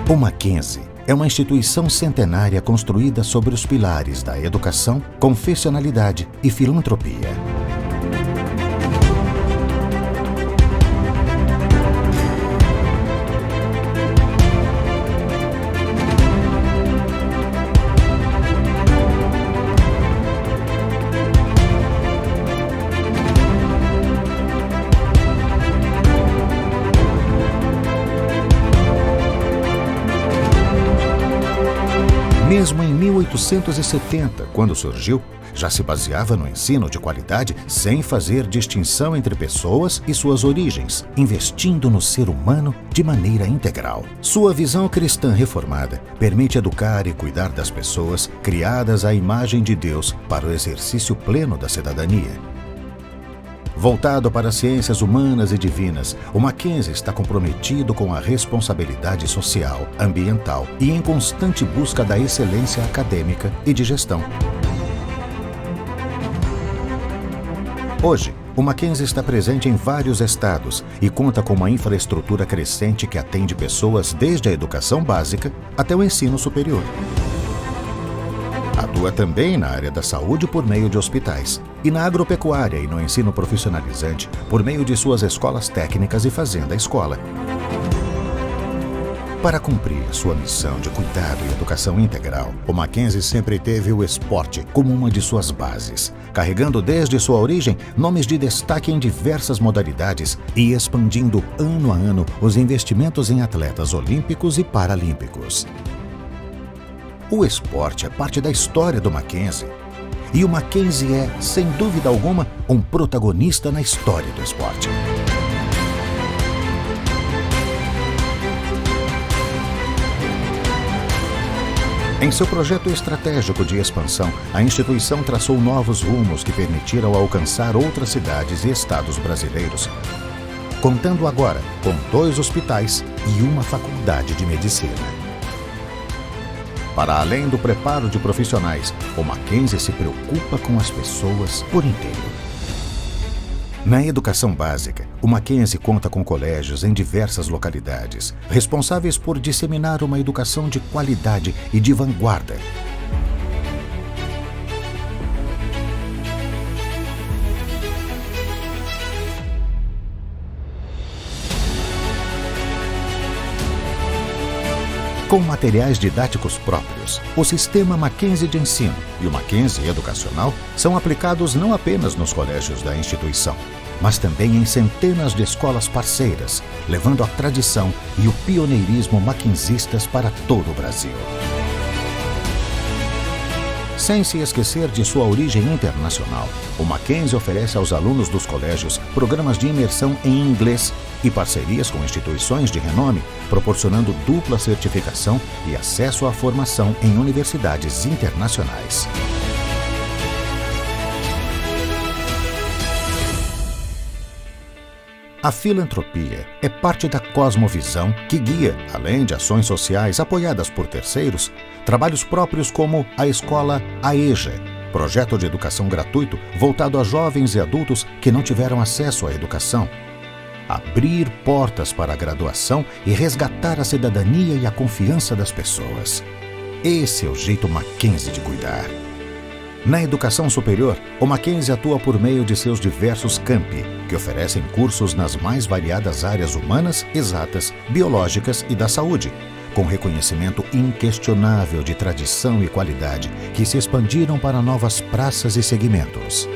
O Mackenzie é uma instituição centenária construída sobre os pilares da educação, confessionalidade e filantropia. Mesmo em 1870, quando surgiu, já se baseava no ensino de qualidade sem fazer distinção entre pessoas e suas origens, investindo no ser humano de maneira integral. Sua visão cristã reformada permite educar e cuidar das pessoas criadas à imagem de Deus para o exercício pleno da cidadania. Voltado para as ciências humanas e divinas, o Mackenzie está comprometido com a responsabilidade social, ambiental e em constante busca da excelência acadêmica e de gestão. Hoje, o Mackenzie está presente em vários estados e conta com uma infraestrutura crescente que atende pessoas desde a educação básica até o ensino superior. Atua também na área da saúde por meio de hospitais e na agropecuária e no ensino profissionalizante por meio de suas escolas técnicas e fazenda-escola. Para cumprir sua missão de cuidado e educação integral, o Mackenzie sempre teve o esporte como uma de suas bases, carregando desde sua origem nomes de destaque em diversas modalidades e expandindo ano a ano os investimentos em atletas olímpicos e paralímpicos. O esporte é parte da história do Mackenzie. E o Mackenzie é, sem dúvida alguma, um protagonista na história do esporte. Em seu projeto estratégico de expansão, a instituição traçou novos rumos que permitiram alcançar outras cidades e estados brasileiros, contando agora com 2 hospitais e uma faculdade de medicina. Para além do preparo de profissionais, o Mackenzie se preocupa com as pessoas por inteiro. Na educação básica, o Mackenzie conta com colégios em diversas localidades, responsáveis por disseminar uma educação de qualidade e de vanguarda. Com materiais didáticos próprios, o sistema Mackenzie de ensino e o Mackenzie educacional são aplicados não apenas nos colégios da instituição, mas também em centenas de escolas parceiras, levando a tradição e o pioneirismo mackenzistas para todo o Brasil. Sem se esquecer de sua origem internacional, o Mackenzie oferece aos alunos dos colégios programas de imersão em inglês e parcerias com instituições de renome, proporcionando dupla certificação e acesso à formação em universidades internacionais. A filantropia é parte da cosmovisão que guia, além de ações sociais apoiadas por terceiros, trabalhos próprios como a Escola AEJA, projeto de educação gratuito voltado a jovens e adultos que não tiveram acesso à educação. Abrir portas para a graduação e resgatar a cidadania e a confiança das pessoas. Esse é o jeito Mackenzie de cuidar. Na educação superior, o Mackenzie atua por meio de seus diversos campi, que oferecem cursos nas mais variadas áreas humanas, exatas, biológicas e da saúde, com reconhecimento inquestionável de tradição e qualidade, que se expandiram para novas praças e segmentos.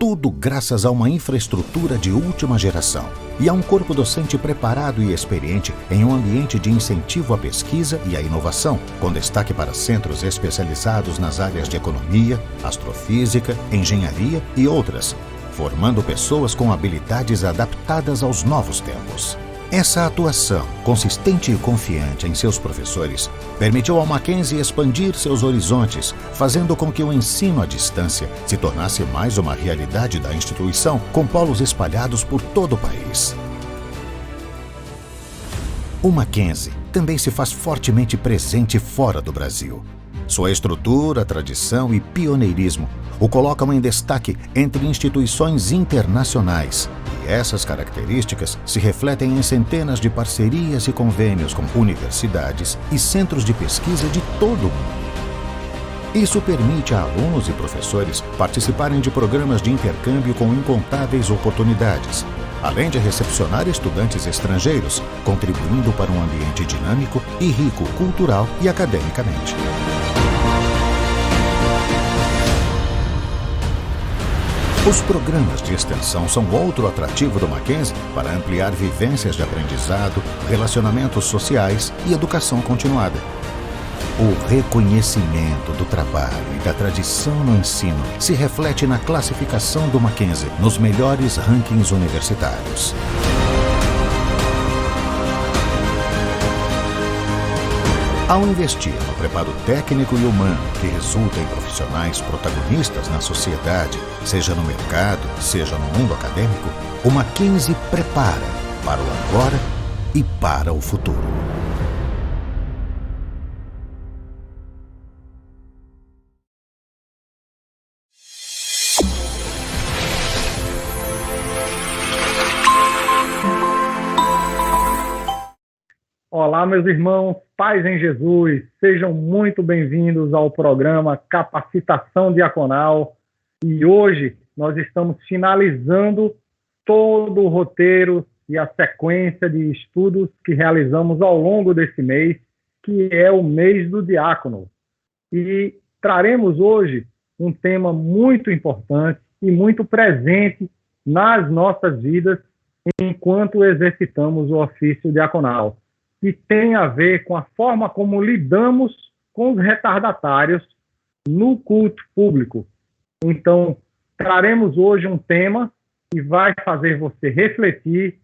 Tudo graças a uma infraestrutura de última geração e a um corpo docente preparado e experiente em um ambiente de incentivo à pesquisa e à inovação, com destaque para centros especializados nas áreas de economia, astrofísica, engenharia e outras, formando pessoas com habilidades adaptadas aos novos tempos. Essa atuação, consistente e confiante em seus professores, permitiu ao Mackenzie expandir seus horizontes, fazendo com que o ensino à distância se tornasse mais uma realidade da instituição, com polos espalhados por todo o país. O Mackenzie também se faz fortemente presente fora do Brasil. Sua estrutura, tradição e pioneirismo o colocam em destaque entre instituições internacionais, E essas características se refletem em centenas de parcerias e convênios com universidades e centros de pesquisa de todo o mundo. Isso permite a alunos e professores participarem de programas de intercâmbio com incontáveis oportunidades, além de recepcionar estudantes estrangeiros, contribuindo para um ambiente dinâmico e rico cultural e academicamente. Os programas de extensão são outro atrativo do Mackenzie para ampliar vivências de aprendizado, relacionamentos sociais e educação continuada. O reconhecimento do trabalho e da tradição no ensino se reflete na classificação do Mackenzie nos melhores rankings universitários. Ao investir no preparo técnico e humano que resulta em profissionais protagonistas na sociedade, seja no mercado, seja no mundo acadêmico, o Mackenzie prepara para o agora e para o futuro. Olá, meus irmãos, paz em Jesus, sejam muito bem-vindos ao programa Capacitação Diaconal. E hoje nós estamos finalizando todo o roteiro e a sequência de estudos que realizamos ao longo desse mês, que é o mês do diácono. E traremos hoje um tema muito importante e muito presente nas nossas vidas enquanto exercitamos o ofício diaconal, que tem a ver com a forma como lidamos com os retardatários no culto público. Então, traremos hoje um tema que vai fazer você refletir,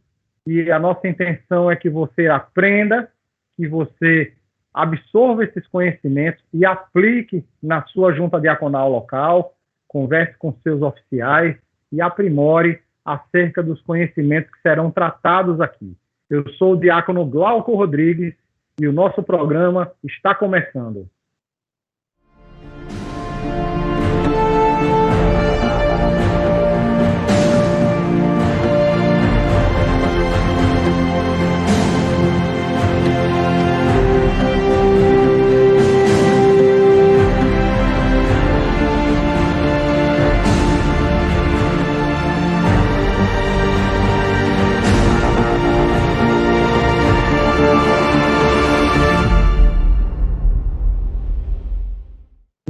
e a nossa intenção é que você aprenda, que você absorva esses conhecimentos e aplique na sua junta diaconal local, converse com seus oficiais e aprimore acerca dos conhecimentos que serão tratados aqui. Eu sou o diácono Glauco Rodrigues e o nosso programa está começando.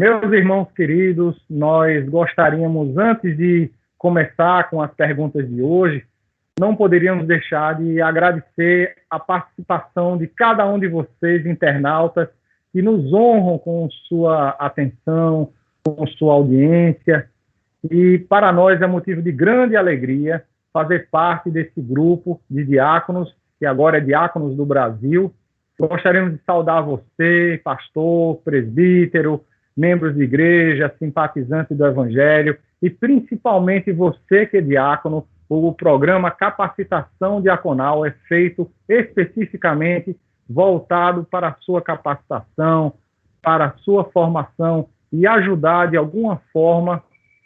Meus irmãos queridos, nós gostaríamos, antes de começar com as perguntas de hoje, não poderíamos deixar de agradecer a participação de cada um de vocês, internautas, que nos honram com sua atenção, com sua audiência. E para nós é motivo de grande alegria fazer parte desse grupo de diáconos, que agora é Diáconos do Brasil. Gostaríamos de saudar você, pastor, presbítero, membros de igreja, simpatizantes do Evangelho, e principalmente você que é diácono. O programa Capacitação Diaconal é feito especificamente voltado para a sua capacitação, para a sua formação e ajudar de alguma forma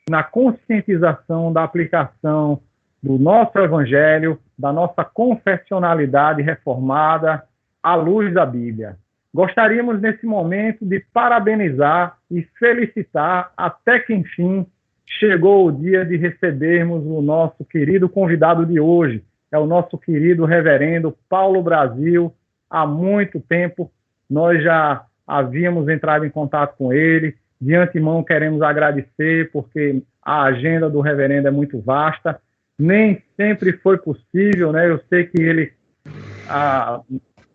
na conscientização da aplicação do nosso Evangelho, da nossa confessionalidade reformada à luz da Bíblia. Gostaríamos, nesse momento, de parabenizar e felicitar até que, enfim, chegou o dia de recebermos o nosso querido convidado de hoje. É o nosso querido reverendo Paulo Brasil. Há muito tempo nós já havíamos entrado em contato com ele. De antemão, queremos agradecer, porque a agenda do reverendo é muito vasta. Nem sempre foi possível, né? Eu sei que ele,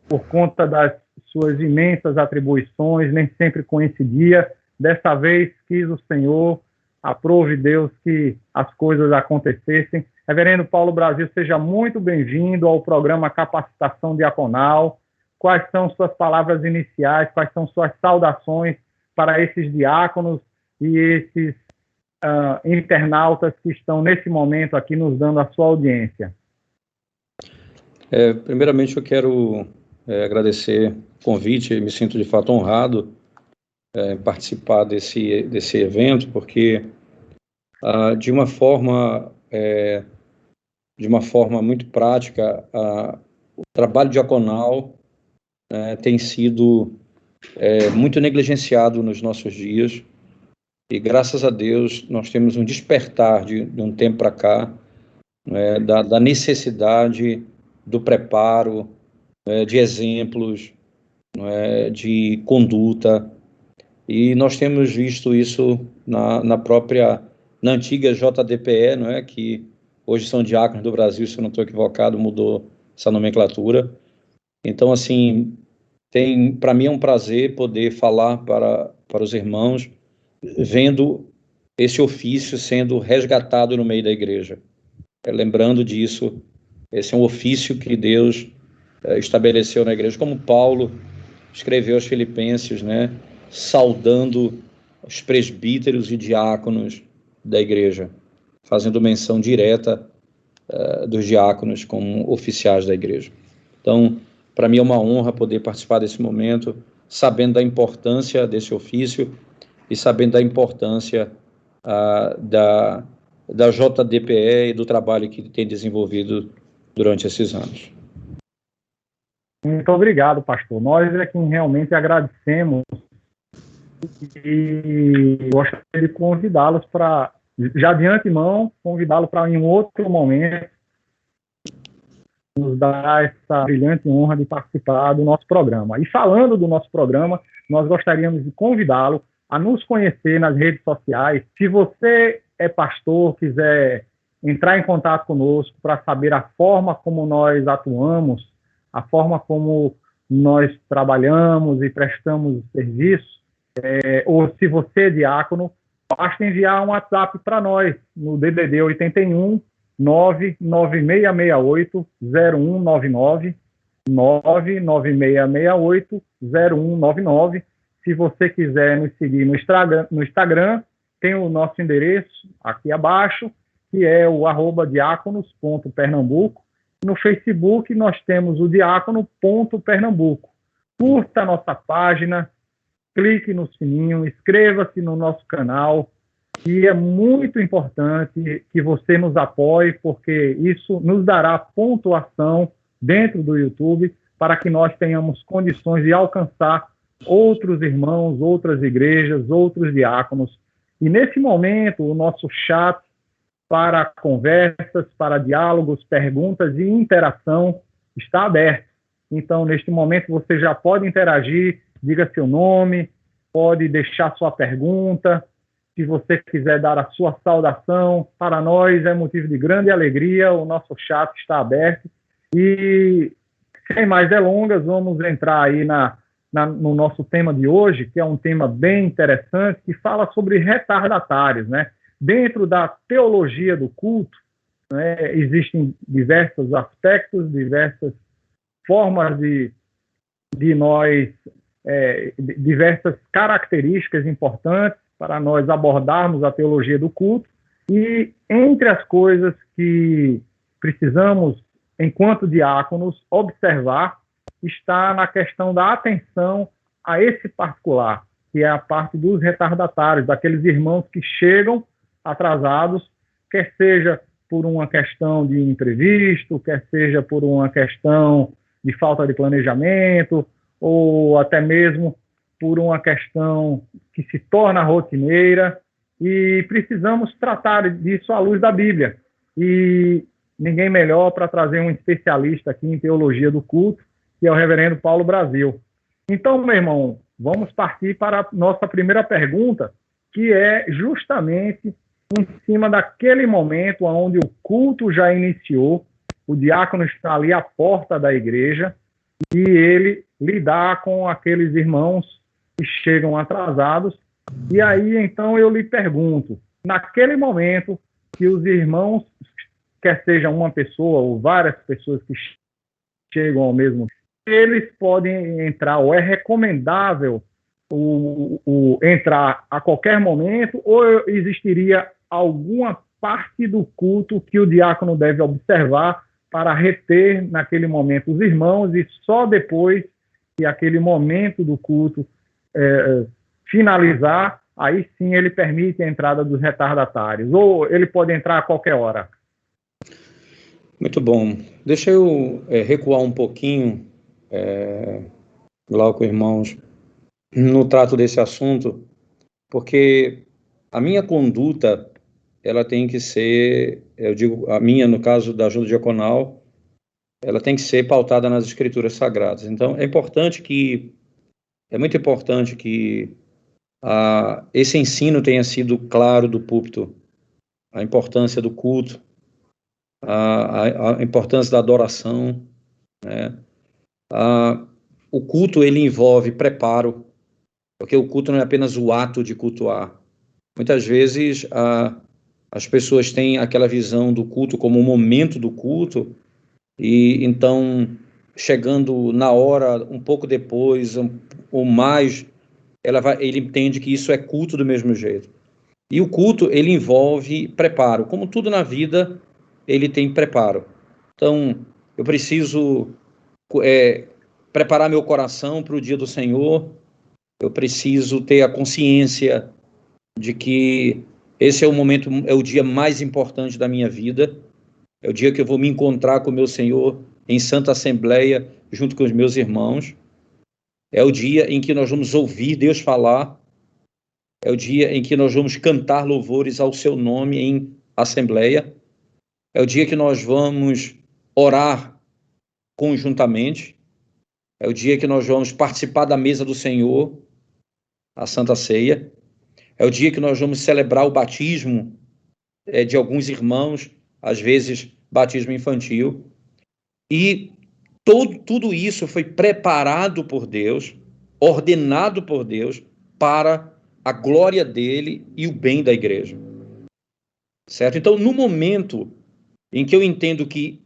por conta das suas imensas atribuições, nem sempre coincidia. Dessa vez quis o Senhor, aprove Deus que as coisas acontecessem. Reverendo Paulo Brasil, seja muito bem-vindo ao programa Capacitação Diaconal. Quais são suas palavras iniciais, quais são suas saudações para esses diáconos e esses internautas que estão nesse momento aqui nos dando a sua audiência? Primeiramente eu quero agradecer o convite, me sinto de fato honrado em participar desse evento, porque de uma forma de uma forma muito prática, o trabalho diaconal tem sido muito negligenciado nos nossos dias, e graças a Deus nós temos um despertar de um tempo para cá, da necessidade do preparo, de exemplos, de conduta, e nós temos visto isso na antiga JDPE, que hoje são diáconos do Brasil, se eu não estou equivocado, mudou essa nomenclatura. Então, assim, para mim é um prazer poder falar para os irmãos, vendo esse ofício sendo resgatado no meio da igreja. Lembrando disso, esse é um ofício que Deus estabeleceu na igreja, como Paulo escreveu aos Filipenses, saudando os presbíteros e diáconos da igreja, fazendo menção direta dos diáconos como oficiais da igreja. Então, para mim é uma honra poder participar desse momento, sabendo da importância desse ofício e sabendo da importância da JDPE e do trabalho que tem desenvolvido durante esses anos. Muito obrigado, pastor. Nós é quem realmente agradecemos e gostaria de convidá-los para, já de antemão, convidá-lo para em um outro momento nos dar essa brilhante honra de participar do nosso programa. E falando do nosso programa, nós gostaríamos de convidá-lo a nos conhecer nas redes sociais. Se você é pastor, quiser entrar em contato conosco para saber a forma como nós atuamos, a forma como nós trabalhamos e prestamos serviço, ou se você é diácono, basta enviar um WhatsApp para nós no DDD 81 99668 0199, 99668 0199. Se você quiser nos seguir no Instagram, tem o nosso endereço aqui abaixo, que é o @diaconos.pernambuco. No Facebook, nós temos o diácono.pernambuco. Curta a nossa página, clique no sininho, inscreva-se no nosso canal, e é muito importante que você nos apoie, porque isso nos dará pontuação dentro do YouTube para que nós tenhamos condições de alcançar outros irmãos, outras igrejas, outros diáconos. E nesse momento, o nosso chat para conversas, para diálogos, perguntas e interação está aberto. Então, neste momento, você já pode interagir, diga seu nome, pode deixar sua pergunta, se você quiser dar a sua saudação. Para nós é motivo de grande alegria, o nosso chat está aberto. E, sem mais delongas, vamos entrar aí no nosso tema de hoje, que é um tema bem interessante, que fala sobre retardatários, Dentro da teologia do culto, existem diversos aspectos, diversas formas de nós, diversas características importantes para nós abordarmos a teologia do culto. E entre as coisas que precisamos, enquanto diáconos, observar, está na questão da atenção a esse particular, que é a parte dos retardatários, daqueles irmãos que chegam atrasados, quer seja por uma questão de imprevisto, quer seja por uma questão de falta de planejamento, ou até mesmo por uma questão que se torna rotineira, e precisamos tratar disso à luz da Bíblia. E ninguém melhor para trazer um especialista aqui em teologia do culto, que é o reverendo Paulo Brasil. Então, meu irmão, vamos partir para a nossa primeira pergunta, que é justamente em cima daquele momento onde o culto já iniciou, o diácono está ali à porta da igreja e ele lidar com aqueles irmãos que chegam atrasados. E aí, então, eu lhe pergunto, naquele momento que os irmãos, quer seja uma pessoa ou várias pessoas que chegam ao mesmo tempo, eles podem entrar, ou é recomendável entrar a qualquer momento, ou existiria alguma parte do culto que o diácono deve observar para reter naquele momento os irmãos, e só depois que aquele momento do culto finalizar, aí sim ele permite a entrada dos retardatários, ou ele pode entrar a qualquer hora? Muito bom. Deixa eu recuar um pouquinho, Glauco, irmãos, no trato desse assunto, porque a minha conduta, ela tem que ser, eu digo, a minha, no caso da ajuda diaconal, ela tem que ser pautada nas Escrituras Sagradas. Então, é muito importante que esse ensino tenha sido claro do púlpito, a importância do culto, a importância da adoração, né? O culto, ele envolve preparo, porque o culto não é apenas o ato de cultuar. Muitas vezes as pessoas têm aquela visão do culto como um momento do culto, e então, chegando na hora, um pouco depois, ou mais, ele entende que isso é culto do mesmo jeito. E o culto, ele envolve preparo. Como tudo na vida, ele tem preparo. Então, eu preciso preparar meu coração para o dia do Senhor. Eu preciso ter a consciência de que esse é o momento, é o dia mais importante da minha vida. É o dia que eu vou me encontrar com o meu Senhor em Santa Assembleia, junto com os meus irmãos. É o dia em que nós vamos ouvir Deus falar. É o dia em que nós vamos cantar louvores ao seu nome em Assembleia. É o dia que nós vamos orar conjuntamente. É o dia que nós vamos participar da mesa do Senhor, a Santa Ceia. É o dia que nós vamos celebrar o batismo de alguns irmãos, às vezes batismo infantil. E tudo isso foi preparado por Deus, ordenado por Deus, para a glória dele e o bem da igreja. Certo? Então, no momento em que eu entendo que,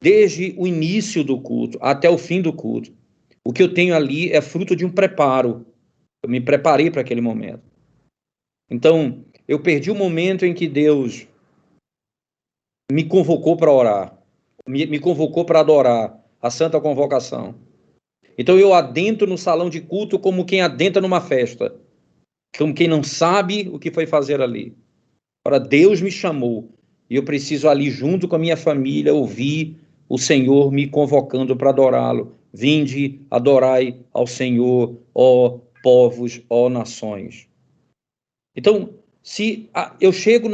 desde o início do culto até o fim do culto, o que eu tenho ali é fruto de um preparo. Eu me preparei para aquele momento. Então, eu perdi o momento em que Deus me convocou para orar, me convocou para adorar, a santa convocação. Então, eu adentro no salão de culto como quem adentra numa festa, como quem não sabe o que foi fazer ali. Ora, Deus me chamou e eu preciso ali, junto com a minha família, ouvir o Senhor me convocando para adorá-lo. Vinde, adorai ao Senhor, ó povos, ó nações. Então, se eu chego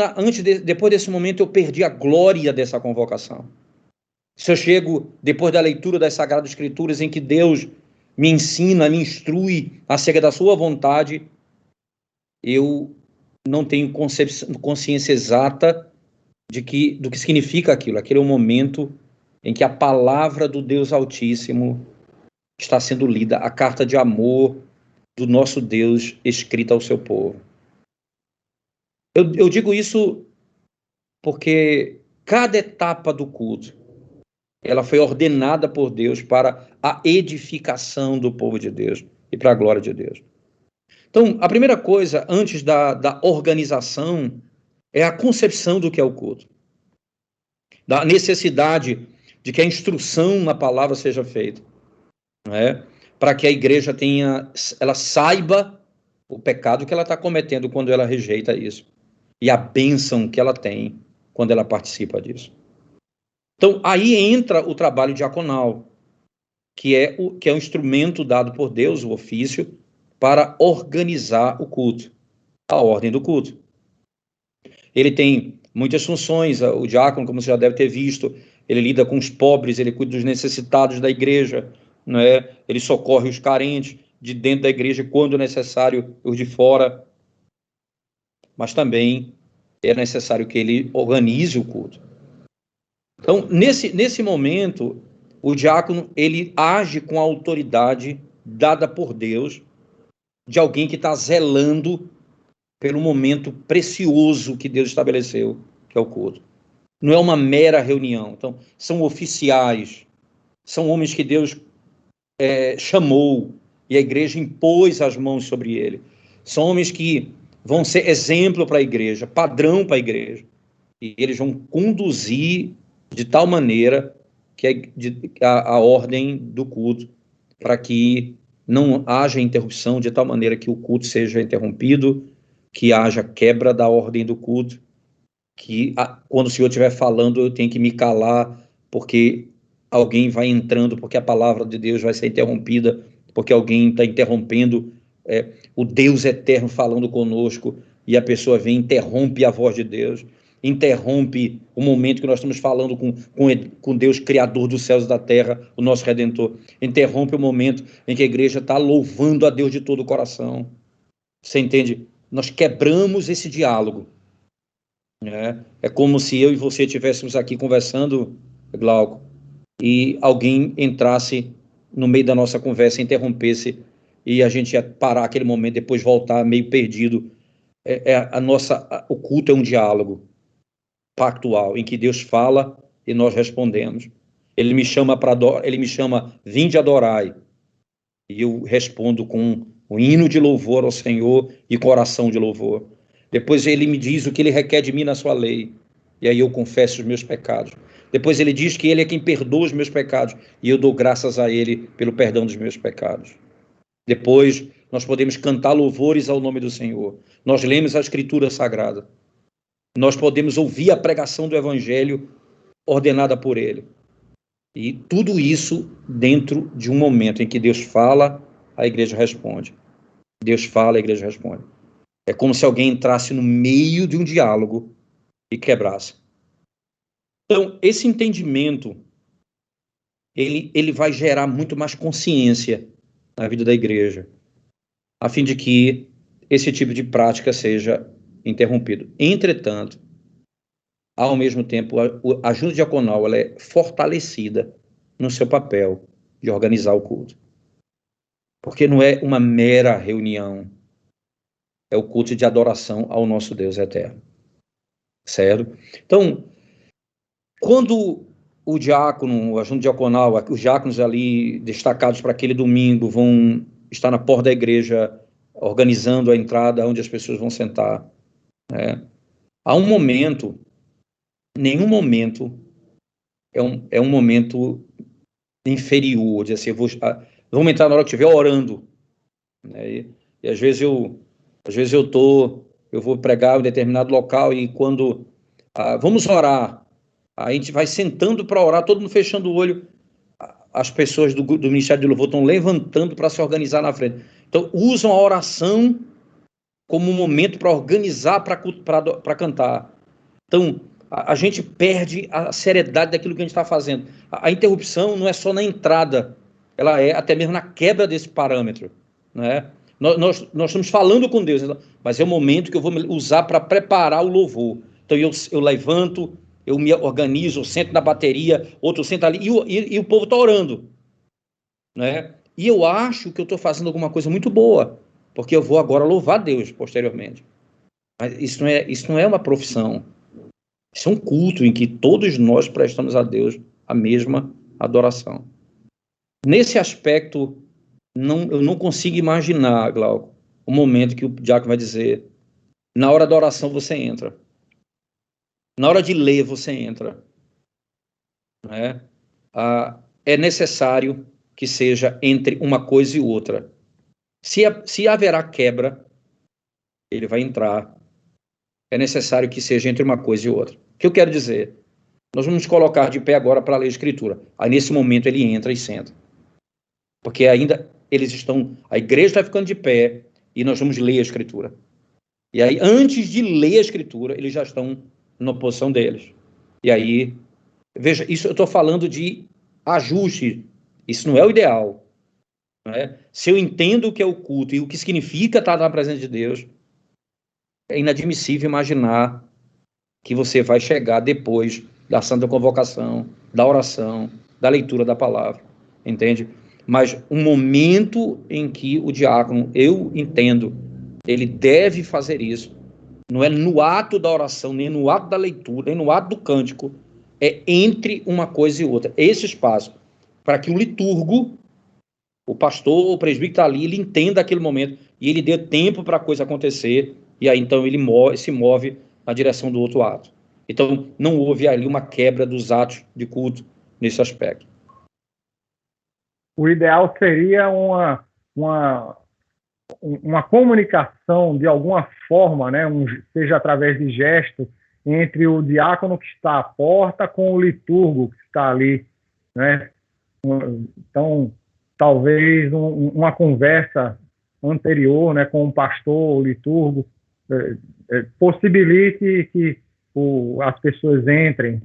depois desse momento, eu perdi a glória dessa convocação. Se eu chego depois da leitura das Sagradas Escrituras, em que Deus me ensina, me instrui acerca da sua vontade, eu não tenho consciência exata do que significa aquilo. Aquele é o momento em que a palavra do Deus Altíssimo está sendo lida, a carta de amor do nosso Deus escrita ao seu povo. Eu digo isso porque cada etapa do culto, ela foi ordenada por Deus para a edificação do povo de Deus e para a glória de Deus. Então, a primeira coisa, antes da organização, é a concepção do que é o culto. Da necessidade de que a instrução na palavra seja feita, não é? Para que a igreja ela saiba o pecado que ela está cometendo quando ela rejeita isso, e a bênção que ela tem quando ela participa disso. Então, aí entra o trabalho diaconal, que é o instrumento dado por Deus, o ofício, para organizar o culto, a ordem do culto. Ele tem muitas funções. O diácono, como você já deve ter visto, ele lida com os pobres, ele cuida dos necessitados da igreja, não é? Ele socorre os carentes de dentro da igreja, quando necessário, os de fora. Mas também é necessário que ele organize o culto. Então, nesse momento, o diácono, ele age com a autoridade dada por Deus, de alguém que está zelando pelo momento precioso que Deus estabeleceu, que é o culto. Não é uma mera reunião. Então, são oficiais, são homens que Deus chamou e a igreja impôs as mãos sobre ele. São homens que vão ser exemplo para a igreja, padrão para a igreja. E eles vão conduzir de tal maneira que a ordem do culto, para que não haja interrupção, de tal maneira que o culto seja interrompido, que haja quebra da ordem do culto, que quando o Senhor estiver falando, eu tenho que me calar porque alguém vai entrando, porque a palavra de Deus vai ser interrompida, porque alguém está interrompendo o Deus eterno falando conosco, e a pessoa vem e interrompe a voz de Deus, interrompe o momento que nós estamos falando com Deus, Criador dos céus e da terra, o nosso Redentor, interrompe o momento em que a igreja está louvando a Deus de todo o coração. Você entende? Nós quebramos esse diálogo. É como se eu e você estivéssemos aqui conversando, Glauco, e alguém entrasse no meio da nossa conversa, interrompesse, e a gente ia parar aquele momento, depois voltar meio perdido. O culto é um diálogo pactual, em que Deus fala e nós respondemos. Ele me chama para adorar, ele me chama, vinde adorai, e eu respondo com um hino de louvor ao Senhor e coração de louvor. Depois ele me diz o que ele requer de mim na sua lei, e aí eu confesso os meus pecados. Depois ele diz que ele é quem perdoa os meus pecados, e eu dou graças a ele pelo perdão dos meus pecados. Depois nós podemos cantar louvores ao nome do Senhor. Nós lemos a Escritura Sagrada. Nós podemos ouvir a pregação do Evangelho ordenada por ele. E tudo isso dentro de um momento em que Deus fala, a igreja responde. Deus fala, a igreja responde. É como se alguém entrasse no meio de um diálogo e quebrasse. Então, esse entendimento, ele vai gerar muito mais consciência na vida da igreja, a fim de que esse tipo de prática seja interrompido. Entretanto, ao mesmo tempo, a junta diaconal ela é fortalecida no seu papel de organizar o culto. Porque não é uma mera reunião, é o culto de adoração ao nosso Deus eterno. Certo? Então, quando o diácono, a junta diaconal, os diáconos ali destacados para aquele domingo vão estar na porta da igreja organizando a entrada onde as pessoas vão sentar, há um momento, nenhum momento é um momento inferior, de assim, vamos entrar na hora que estiver orando, né? E às vezes eu vou pregar em um determinado local e quando vamos orar, a gente vai sentando para orar, todo mundo fechando o olho, as pessoas do Ministério de Louvor estão levantando para se organizar na frente. Então usam a oração como um momento para organizar, para cantar. Então a gente perde a seriedade daquilo que a gente está fazendo. A interrupção não é só na entrada, ela é até mesmo na quebra desse parâmetro, né? Nós estamos falando com Deus, mas é o momento que eu vou usar para preparar o louvor. Então eu levanto, eu me organizo, eu sento na bateria, outro senta ali, e o povo está orando, né? E eu acho que eu estou fazendo alguma coisa muito boa, porque eu vou agora louvar Deus posteriormente. Mas isso não é uma profissão. Isso é um culto em que todos nós prestamos a Deus a mesma adoração. Nesse aspecto, eu não consigo imaginar, Glauco, o momento que o diácono vai dizer: na hora da oração você entra, na hora de ler você entra, né? É necessário que seja entre uma coisa e outra. Se haverá quebra, ele vai entrar. É necessário que seja entre uma coisa e outra. O que eu quero dizer? Nós vamos colocar de pé agora para ler a Escritura. Aí, nesse momento, ele entra e senta. Porque ainda a igreja está ficando de pé e nós vamos ler a Escritura. E aí, antes de ler a Escritura, eles já estão na posição deles. E aí, veja, isso eu estou falando de ajuste. Isso não é o ideal. Né? Se eu entendo o que é o culto e o que significa estar na presença de Deus, é inadmissível imaginar que você vai chegar depois da santa convocação, da oração, da leitura da palavra, entende? Mas um momento em que o diácono, eu entendo, ele deve fazer isso, não é no ato da oração, nem no ato da leitura, nem no ato do cântico, é entre uma coisa e outra. Esse espaço, para que o liturgo, o pastor, o presbítero que está ali, ele entenda aquele momento e ele dê tempo para a coisa acontecer, e aí então ele se move na direção do outro ato. Então, não houve ali uma quebra dos atos de culto nesse aspecto. O ideal seria uma comunicação de alguma forma, né, seja através de gesto, entre o diácono que está à porta com o liturgo que está ali, né? Então, talvez uma conversa anterior, né, com o pastor, o liturgo, possibilite que as pessoas entrem,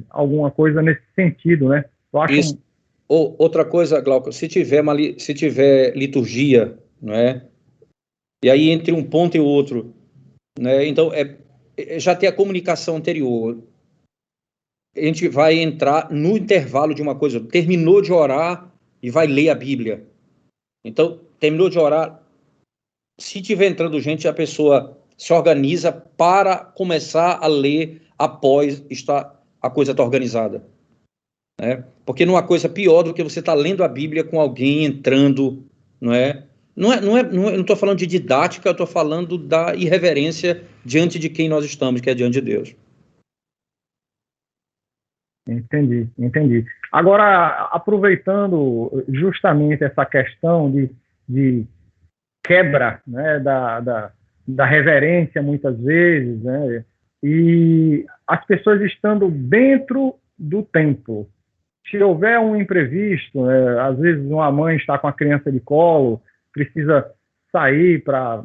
alguma coisa nesse sentido, né? Eu acho. Isso. Outra coisa, Glauco, se tiver liturgia, não é? E aí entre um ponto e outro, né? Então já tem a comunicação anterior. A gente vai entrar no intervalo de uma coisa. Terminou de orar e vai ler a Bíblia. Então, terminou de orar. Se tiver entrando gente, a pessoa se organiza para começar a ler após a coisa está organizada. Né? Porque não há coisa pior do que você estar lendo a Bíblia com alguém entrando, não é? Eu não estou falando de didática, eu estou falando da irreverência diante de quem nós estamos, que é diante de Deus. Entendi. Agora, aproveitando justamente essa questão de quebra, né, da reverência, muitas vezes, né, e as pessoas estando dentro do templo. Se houver um imprevisto, né, às vezes uma mãe está com a criança de colo, precisa sair para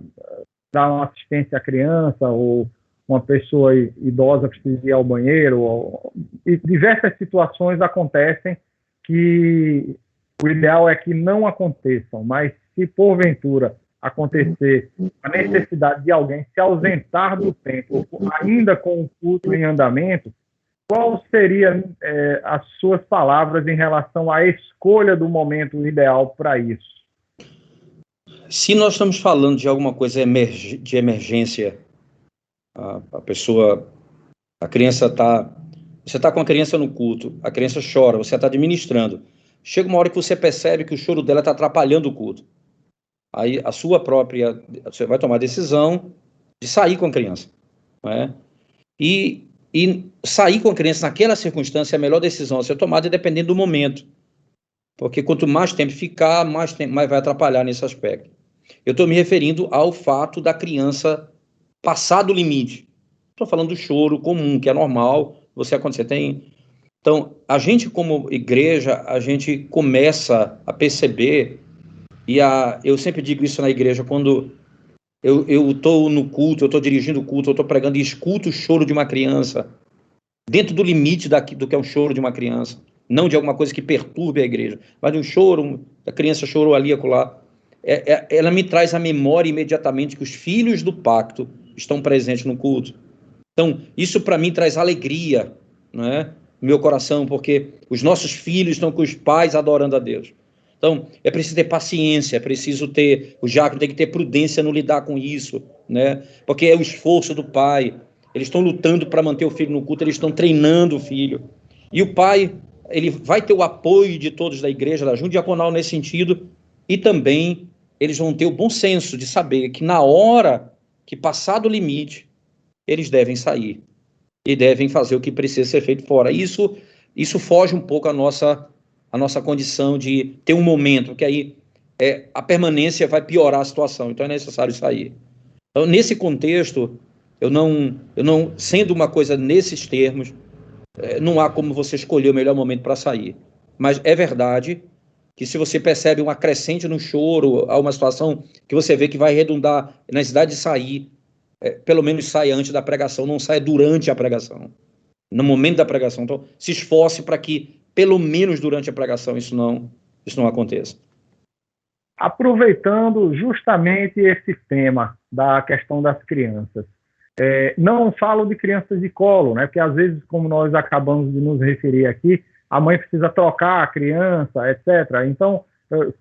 dar uma assistência à criança, ou uma pessoa idosa precisa ir ao banheiro, e diversas situações acontecem que o ideal é que não aconteçam, mas se porventura acontecer a necessidade de alguém se ausentar do templo, ainda com o culto em andamento, qual seria as suas palavras em relação à escolha do momento ideal para isso? Se nós estamos falando de alguma coisa de emergência, a criança você está com a criança no culto, a criança chora, você está administrando. Chega uma hora que você percebe que o choro dela está atrapalhando o culto. Aí você vai tomar a decisão de sair com a criança. Não é? E sair com a criança naquela circunstância é a melhor decisão a ser tomada, dependendo do momento. Porque quanto mais tempo ficar, mais vai atrapalhar nesse aspecto. Eu estou me referindo ao fato da criança passar do limite. Estou falando do choro comum, que é normal, você acontecer. Então, a gente como igreja, a gente começa a perceber, eu sempre digo isso na igreja, quando eu estou no culto, eu estou dirigindo o culto, eu estou pregando e escuto o choro de uma criança, dentro do limite do que é o choro de uma criança, não de alguma coisa que perturbe a igreja, mas de um choro, a criança chorou ali e acolá. Ela me traz à memória imediatamente que os filhos do pacto estão presentes no culto. Então, isso para mim traz alegria, né, no meu coração, porque os nossos filhos estão com os pais adorando a Deus. Então, é preciso ter paciência, o diácono tem que ter prudência no lidar com isso, né, porque é o esforço do pai. Eles estão lutando para manter o filho no culto, eles estão treinando o filho. E o pai, ele vai ter o apoio de todos da igreja, da junta diaconal nesse sentido, e também eles vão ter o bom senso de saber que na hora que passar do limite, eles devem sair e devem fazer o que precisa ser feito fora. Isso foge um pouco a nossa condição de ter um momento, que aí a permanência vai piorar a situação, então é necessário sair. Então, nesse contexto, eu não sendo uma coisa nesses termos, não há como você escolher o melhor momento para sair. Mas é verdade que se você percebe uma crescente no choro, há uma situação que você vê que vai redundar na necessidade de sair, pelo menos saia antes da pregação, não saia durante a pregação, no momento da pregação. Então, se esforce para que, pelo menos durante a pregação, isso não aconteça. Aproveitando justamente esse tema da questão das crianças, não falo de crianças de colo, né? Porque às vezes, como nós acabamos de nos referir aqui, a mãe precisa trocar a criança, etc. Então,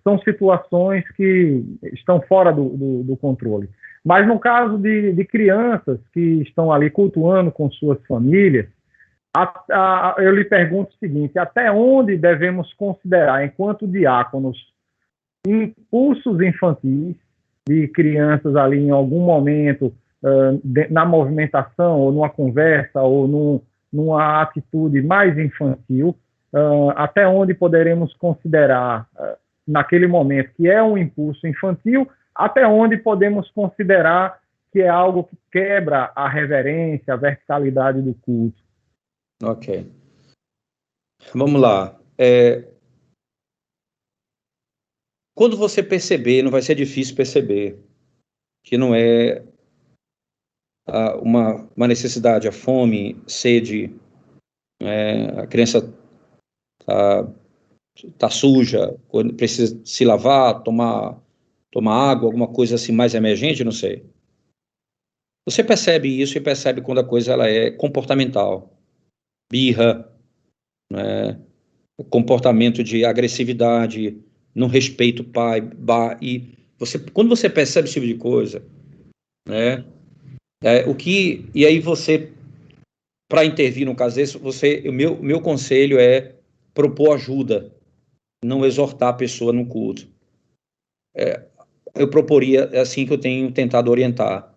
são situações que estão fora do controle. Mas no caso de crianças que estão ali cultuando com suas famílias, eu lhe pergunto o seguinte: até onde devemos considerar, enquanto diáconos, impulsos infantis de crianças ali em algum momento, na movimentação, ou numa conversa, ou numa atitude mais infantil, até onde poderemos considerar, naquele momento, que é um impulso infantil, até onde podemos considerar que é algo que quebra a reverência, a verticalidade do culto. Ok. Vamos lá. Quando você perceber, não vai ser difícil perceber, que não é uma necessidade, a fome, sede, a criança tá suja, precisa se lavar, tomar água, alguma coisa assim mais emergente, não sei. Você percebe isso e percebe quando a coisa ela é comportamental. Birra, né? Comportamento de agressividade, não respeito o pai, e quando você percebe esse tipo de coisa, né? E aí você, para intervir no caso desse, o meu conselho é propor ajuda, não exortar a pessoa no culto. Eu proporia, é assim que eu tenho tentado orientar.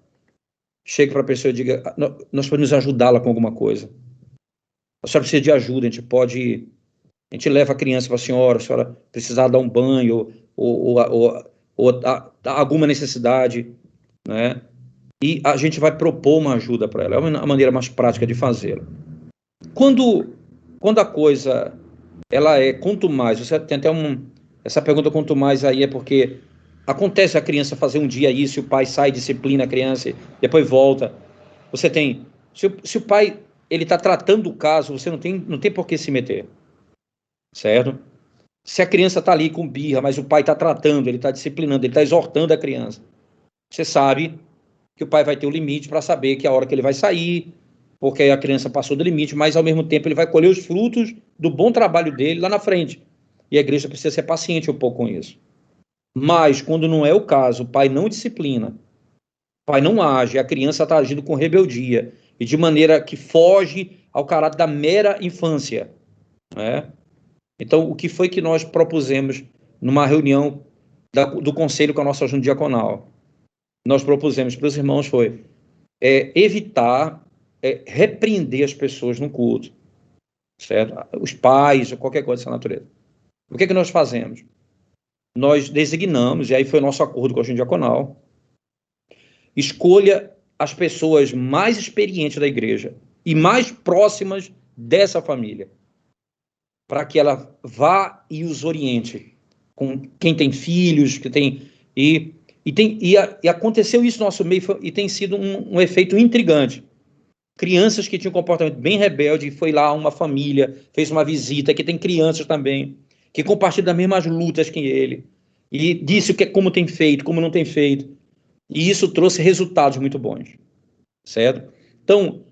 Chegue para a pessoa e diga, nós podemos ajudá-la com alguma coisa. A senhora precisa de ajuda, a gente leva a criança para a senhora precisar dar um banho, ou alguma necessidade, né? E a gente vai propor uma ajuda para ela. É a maneira mais prática de fazê-lo. Quando a coisa ela é quanto mais, você tem até essa pergunta quanto mais aí é porque acontece a criança fazer um dia isso, e o pai sai, disciplina a criança, depois volta. Você tem, se o pai ele está tratando o caso, você não tem por que se meter, certo? Se a criança está ali com birra, mas o pai está tratando, ele está disciplinando, ele está exortando a criança, você sabe que o pai vai ter o limite para saber que a hora que ele vai sair, porque a criança passou do limite, mas ao mesmo tempo ele vai colher os frutos do bom trabalho dele lá na frente. E a igreja precisa ser paciente um pouco com isso. Mas, quando não é o caso, o pai não disciplina, o pai não age, a criança está agindo com rebeldia, e de maneira que foge ao caráter da mera infância, né? Então, o que foi que nós propusemos numa reunião do conselho com a nossa junta diaconal? Nós propusemos para os irmãos foi evitar repreender as pessoas no culto, certo? Os pais, ou qualquer coisa dessa natureza. O que nós fazemos? Nós designamos, e aí foi o nosso acordo com a junta diaconal, escolha as pessoas mais experientes da igreja e mais próximas dessa família, para que ela vá e os oriente, com quem tem filhos, que tem... E aconteceu isso no nosso meio, e tem sido um efeito intrigante. Crianças que tinham um comportamento bem rebelde, foi lá uma família, fez uma visita, que tem crianças também, que compartilham das mesmas lutas que ele, e disse como tem feito, como não tem feito, e isso trouxe resultados muito bons, certo? Então,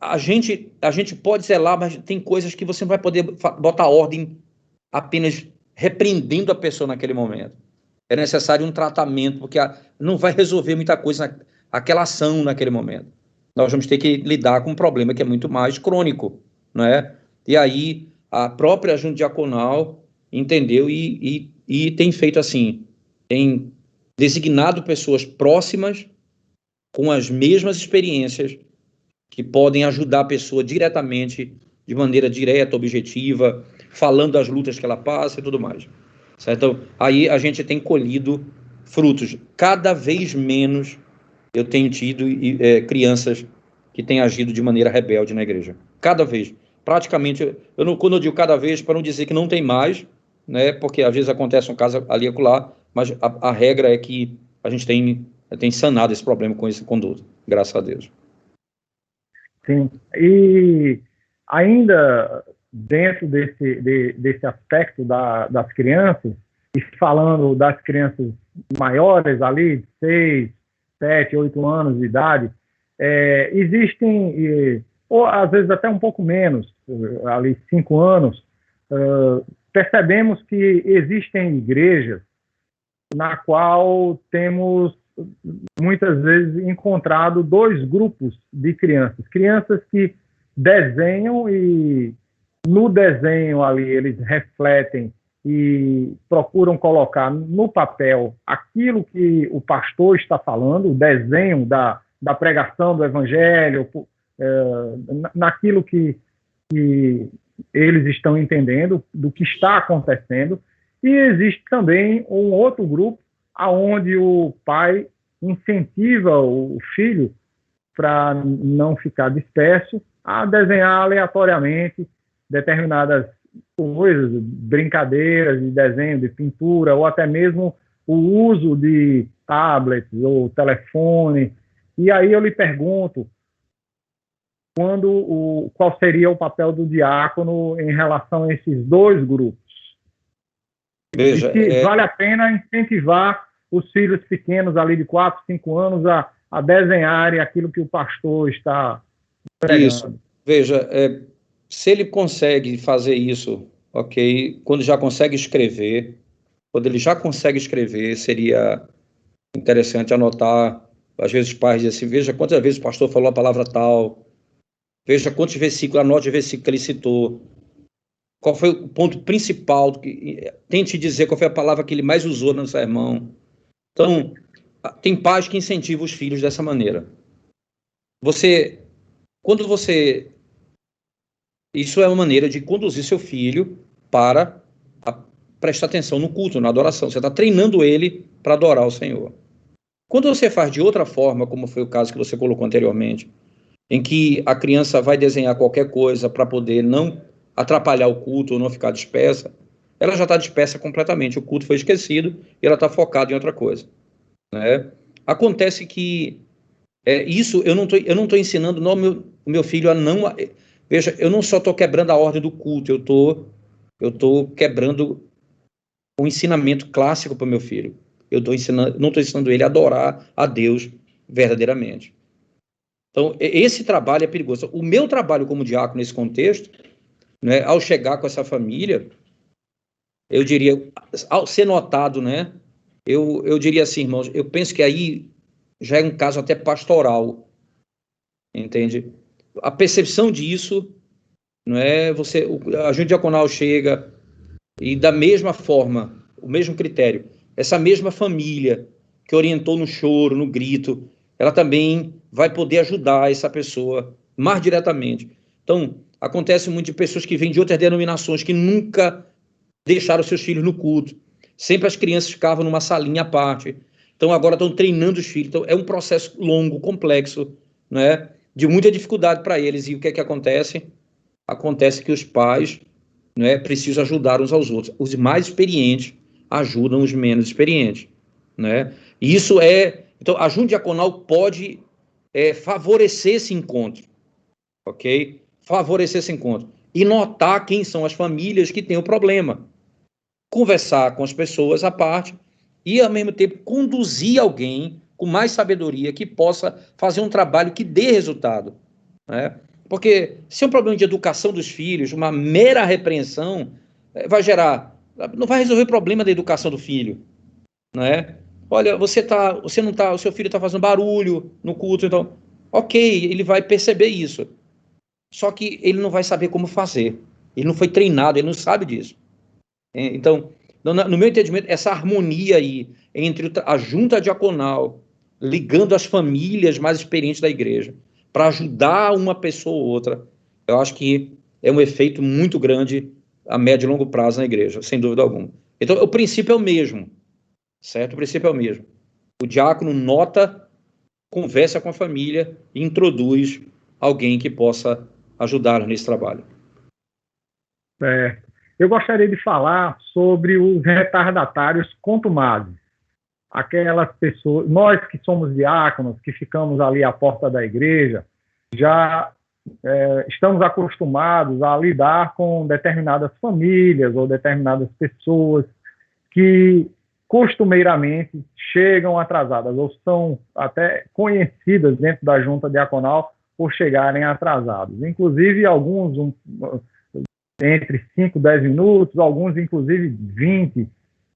a gente pode zelar, mas tem coisas que você não vai poder botar ordem apenas repreendendo a pessoa naquele momento. É necessário um tratamento, porque não vai resolver muita coisa aquela ação naquele momento. Nós vamos ter que lidar com um problema que é muito mais crônico, não é? E aí a própria junta diaconal entendeu e tem feito assim, tem designado pessoas próximas com as mesmas experiências que podem ajudar a pessoa diretamente, de maneira direta, objetiva, falando das lutas que ela passa e tudo mais. Certo? Então, aí a gente tem colhido frutos. Cada vez menos eu tenho tido crianças que têm agido de maneira rebelde na igreja. Cada vez. Praticamente, quando eu digo cada vez, para não dizer que não tem mais, né, porque às vezes acontece um caso ali e acolá, mas a regra é que a gente tem sanado esse problema com esse conduto, graças a Deus. Sim, e ainda dentro desse aspecto das crianças, e falando das crianças maiores ali, de 6, 7, 8 anos de idade, existem, ou às vezes até um pouco menos, ali 5 anos, percebemos que existem igrejas na qual temos muitas vezes encontrado 2 grupos de crianças que desenham, e no desenho ali eles refletem e procuram colocar no papel aquilo que o pastor está falando, o desenho da pregação do evangelho, naquilo que eles estão entendendo, do que está acontecendo. E existe também um outro grupo aonde o pai incentiva o filho, para não ficar disperso, a desenhar aleatoriamente determinadas coisas, brincadeiras de desenho, de pintura, ou até mesmo o uso de tablets ou telefone. E aí eu lhe pergunto, qual seria o papel do diácono em relação a esses dois grupos? Veja, e se vale a pena incentivar os filhos pequenos ali de 4, 5 anos a desenharem aquilo que o pastor está pregando. Isso. Veja, se ele consegue fazer isso, ok, quando já consegue escrever, seria interessante anotar. Às vezes os pais dizem assim, veja quantas vezes o pastor falou a palavra tal, veja quantos versículos, anote o versículo que ele citou, qual foi o ponto principal, tente dizer qual foi a palavra que ele mais usou no sermão. Então, tem pais que incentivam os filhos dessa maneira. Isso é uma maneira de conduzir seu filho para prestar atenção no culto, na adoração. Você está treinando ele para adorar o Senhor. Quando você faz de outra forma, como foi o caso que você colocou anteriormente, em que a criança vai desenhar qualquer coisa para poder não atrapalhar o culto ou não ficar dispersa, ela já está dispersa completamente. O culto foi esquecido e ela está focada em outra coisa, né? Acontece que isso eu não estou ensinando o meu filho a não... Veja, eu não só estou quebrando a ordem do culto, eu estou quebrando o ensinamento clássico para o meu filho. Eu não estou ensinando ele a adorar a Deus verdadeiramente. Então, esse trabalho é perigoso. O meu trabalho como diácono nesse contexto, né, ao chegar com essa família, eu diria, ao ser notado, né, eu diria assim, irmãos, eu penso que aí já é um caso até pastoral, entende? A percepção disso, não é? A junta diaconal chega e da mesma forma, o mesmo critério, essa mesma família que orientou no choro, no grito, ela também vai poder ajudar essa pessoa mais diretamente. Então, acontece muito de pessoas que vêm de outras denominações, que nunca deixaram seus filhos no culto. Sempre as crianças ficavam numa salinha à parte. Então, agora estão treinando os filhos. Então, é um processo longo, complexo, né? De muita dificuldade para eles. E o que é que acontece? Acontece que os pais, né, precisam ajudar uns aos outros. Os mais experientes ajudam os menos experientes, né? E isso então, a junta diaconal pode favorecer esse encontro, ok? Favorecer esse encontro. E notar quem são as famílias que têm o problema. Conversar com as pessoas à parte e, ao mesmo tempo, conduzir alguém com mais sabedoria que possa fazer um trabalho que dê resultado, né? Porque se é um problema de educação dos filhos, uma mera repreensão não vai resolver o problema da educação do filho, né? Olha, o seu filho está fazendo barulho no culto, então, ok, ele vai perceber isso. Só que ele não vai saber como fazer. Ele não foi treinado, ele não sabe disso. Então, no meu entendimento, essa harmonia aí entre a junta diaconal, ligando as famílias mais experientes da igreja, para ajudar uma pessoa ou outra, eu acho que é um efeito muito grande a médio e longo prazo na igreja, sem dúvida alguma. Então, o princípio é o mesmo, certo? O princípio é o mesmo. O diácono nota, conversa com a família e introduz alguém que possa ajudar nesse trabalho. Eu gostaria de falar sobre os retardatários contumazes. Aquelas pessoas, nós que somos diáconos, que ficamos ali à porta da igreja, já estamos acostumados a lidar com determinadas famílias ou determinadas pessoas que costumeiramente chegam atrasadas ou são até conhecidas dentro da junta diaconal por chegarem atrasados. Inclusive, alguns entre 5 e 10 minutos, alguns inclusive 20,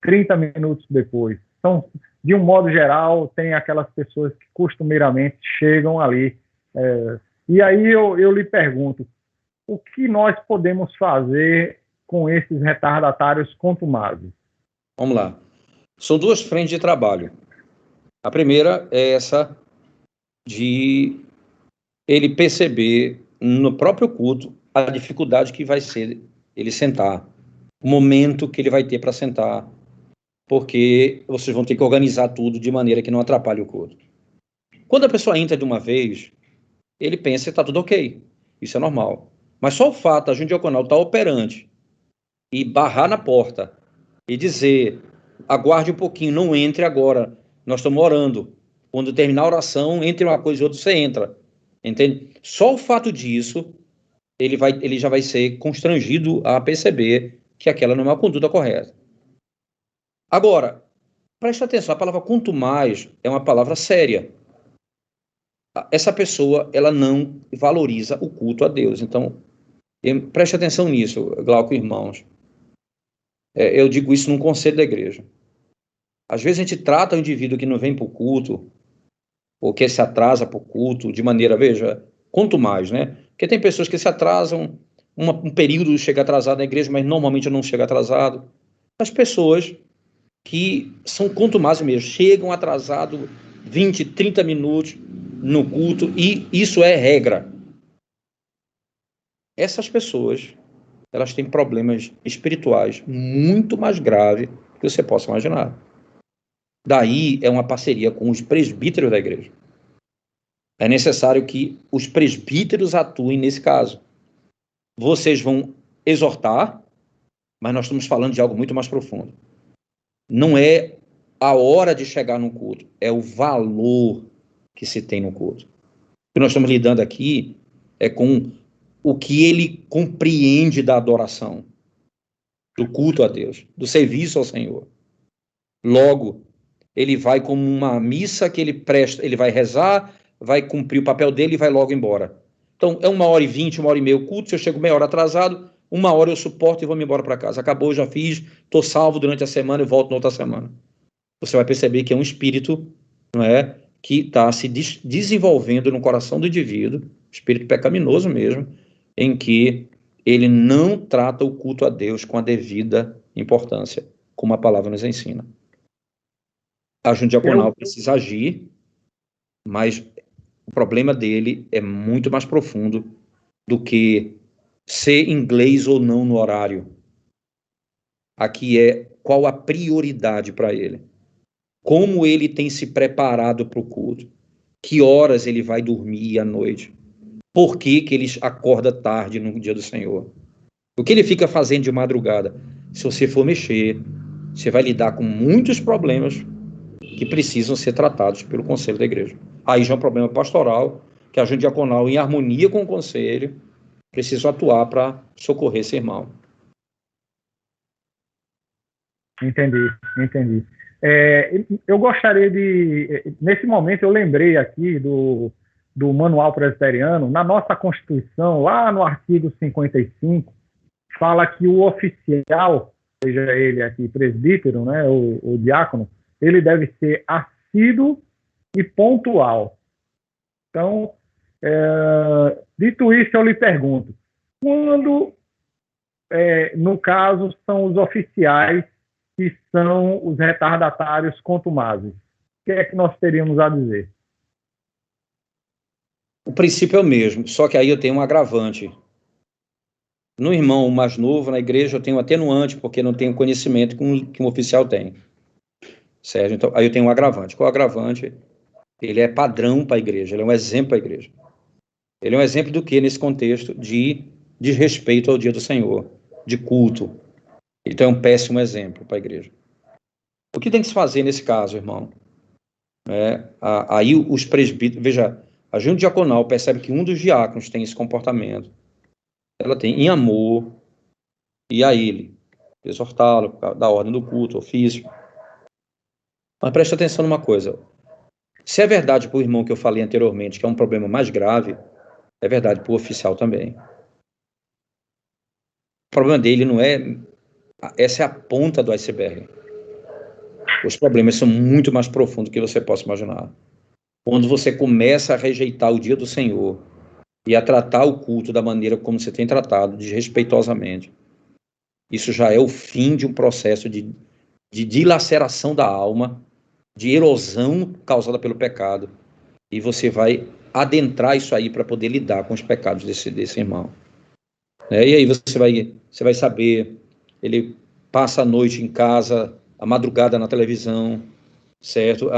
30 minutos depois. Então, de um modo geral, tem aquelas pessoas que costumeiramente chegam ali. E aí eu lhe pergunto, o que nós podemos fazer com esses retardatários contumazes? Vamos lá. São duas frentes de trabalho. A primeira é essa de ele perceber no próprio culto a dificuldade que vai ser ele sentar, o momento que ele vai ter para sentar. porque vocês vão ter que organizar tudo de maneira que não atrapalhe o culto. Quando a pessoa entra de uma vez, ele pensa que está tudo ok, isso é normal. Mas só o fato da junta diaconal estar operante e barrar na porta e dizer, aguarde um pouquinho, não entre agora, nós estamos orando. Quando terminar a oração, entre uma coisa e outra, você entra. Entende? Só o fato disso, ele já vai ser constrangido a perceber que aquela não é uma conduta correta. Agora, preste atenção, a palavra quanto mais é uma palavra séria. Essa pessoa, ela não valoriza o culto a Deus. Então, preste atenção nisso, Glauco e irmãos. Eu digo isso num conselho da igreja. Às vezes a gente trata o indivíduo que não vem para o culto, ou que se atrasa para o culto, de maneira, veja, quanto mais, né? Porque tem pessoas que se atrasam, um período chega atrasado na igreja, mas normalmente não chega atrasado. As pessoas que são quanto mais mesmo, chegam atrasado 20, 30 minutos no culto, e isso é regra. Essas pessoas, elas têm problemas espirituais muito mais graves do que você possa imaginar. Daí é uma parceria com os presbíteros da igreja. É necessário que os presbíteros atuem nesse caso. Vocês vão exortar, mas nós estamos falando de algo muito mais profundo. Não é a hora de chegar no culto, é o valor que se tem no culto. O que nós estamos lidando aqui é com o que ele compreende da adoração, do culto a Deus, do serviço ao Senhor. Logo, ele vai como uma missa que ele presta, ele vai rezar, vai cumprir o papel dele e vai logo embora. Então, é 1h20, 1h30 o culto, se eu chego meia hora atrasado, 1 hora eu suporto e vou me embora para casa. Acabou, eu já fiz, estou salvo durante a semana e volto na outra semana. Você vai perceber que é um espírito, não é, que está se desenvolvendo no coração do indivíduo, espírito pecaminoso mesmo, em que ele não trata o culto a Deus com a devida importância, como a palavra nos ensina. A junta diaconal precisa agir, mas o problema dele é muito mais profundo do que ser inglês ou não no horário. Aqui é qual a prioridade para ele. Como ele tem se preparado para o culto. Que horas ele vai dormir à noite. Por que que ele acorda tarde no dia do Senhor. O que ele fica fazendo de madrugada. Se você for mexer, você vai lidar com muitos problemas que precisam ser tratados pelo conselho da igreja. Aí já é um problema pastoral, que a junta diaconal, em harmonia com o conselho, precisa atuar para socorrer esse irmão. Entendi. Eu gostaria de... Nesse momento, eu lembrei aqui do Manual Presbiteriano. Na nossa Constituição, lá no artigo 55, fala que o oficial, seja ele aqui presbítero, né, o diácono, ele deve ser assíduo e pontual. Então, dito isso, eu lhe pergunto, quando, no caso, são os oficiais que são os retardatários contumazes, o que é que nós teríamos a dizer? O princípio é o mesmo, só que aí eu tenho um agravante. No irmão mais novo, na igreja, eu tenho um atenuante, porque não tenho conhecimento que um oficial tem. Certo? Então, aí eu tenho um agravante. Qual é o agravante? Ele é padrão para a igreja, ele é um exemplo para a igreja. Ele é um exemplo do que nesse contexto de desrespeito ao dia do Senhor, de culto. Então é um péssimo exemplo para a igreja. O que tem que se fazer nesse caso, irmão? Aí os presbíteros, veja, a junta diaconal percebe que um dos diáconos tem esse comportamento. Ela tem em amor, e a ele, exortá-lo, da ordem do culto, ofício. Mas preste atenção numa coisa. Se é verdade para o irmão que eu falei anteriormente, que é um problema mais grave, é verdade para o oficial também. O problema dele não é... Essa é a ponta do iceberg. Os problemas são muito mais profundos do que você possa imaginar. Quando você começa a rejeitar o dia do Senhor e a tratar o culto da maneira como você tem tratado, desrespeitosamente, isso já é o fim de um processo de dilaceração da alma, de erosão causada pelo pecado, e você vai adentrar isso aí para poder lidar com os pecados desse irmão. E aí você vai saber, ele passa a noite em casa a madrugada na televisão, certo?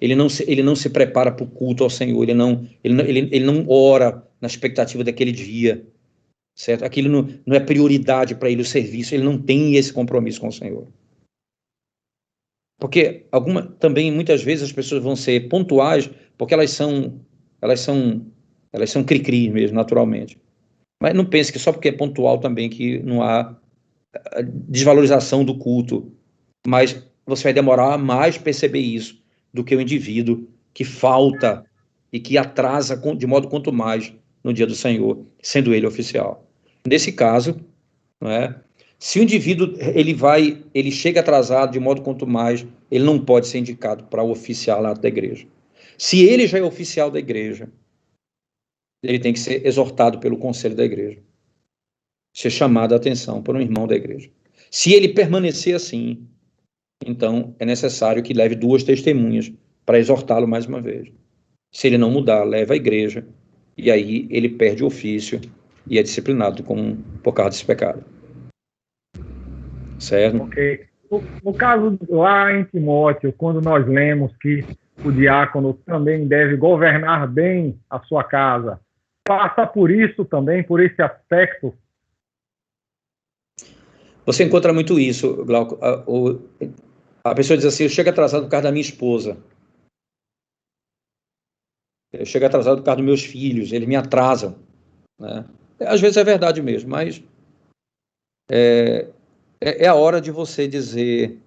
Ele não se prepara para o culto ao Senhor, ele não ora na expectativa daquele dia, certo? Aquilo não é prioridade para ele, o serviço, ele não tem esse compromisso com o Senhor. Porque também muitas vezes as pessoas vão ser pontuais porque elas são cri-cri mesmo, naturalmente. Mas não pense que só porque é pontual também que não há desvalorização do culto. Mas você vai demorar mais perceber isso do que o indivíduo que falta e que atrasa de modo quanto mais no dia do Senhor, sendo ele oficial. Nesse caso, não é? Se o indivíduo ele chega atrasado de modo quanto mais, ele não pode ser indicado para o oficialato da igreja. Se ele já é oficial da igreja, ele tem que ser exortado pelo conselho da igreja, ser chamado a atenção por um irmão da igreja. Se ele permanecer assim, então é necessário que leve 2 testemunhas para exortá-lo mais uma vez. Se ele não mudar, leva a igreja, e aí ele perde o ofício e é disciplinado por causa desse pecado. Certo? Ok. No caso lá em Timóteo, quando nós lemos que o diácono também deve governar bem a sua casa, passa por isso também, por esse aspecto? Você encontra muito isso, Glauco. A pessoa diz assim: eu chego atrasado por causa da minha esposa. Eu chego atrasado por causa dos meus filhos, eles me atrasam. Né? Às vezes é verdade mesmo, mas é a hora de você dizer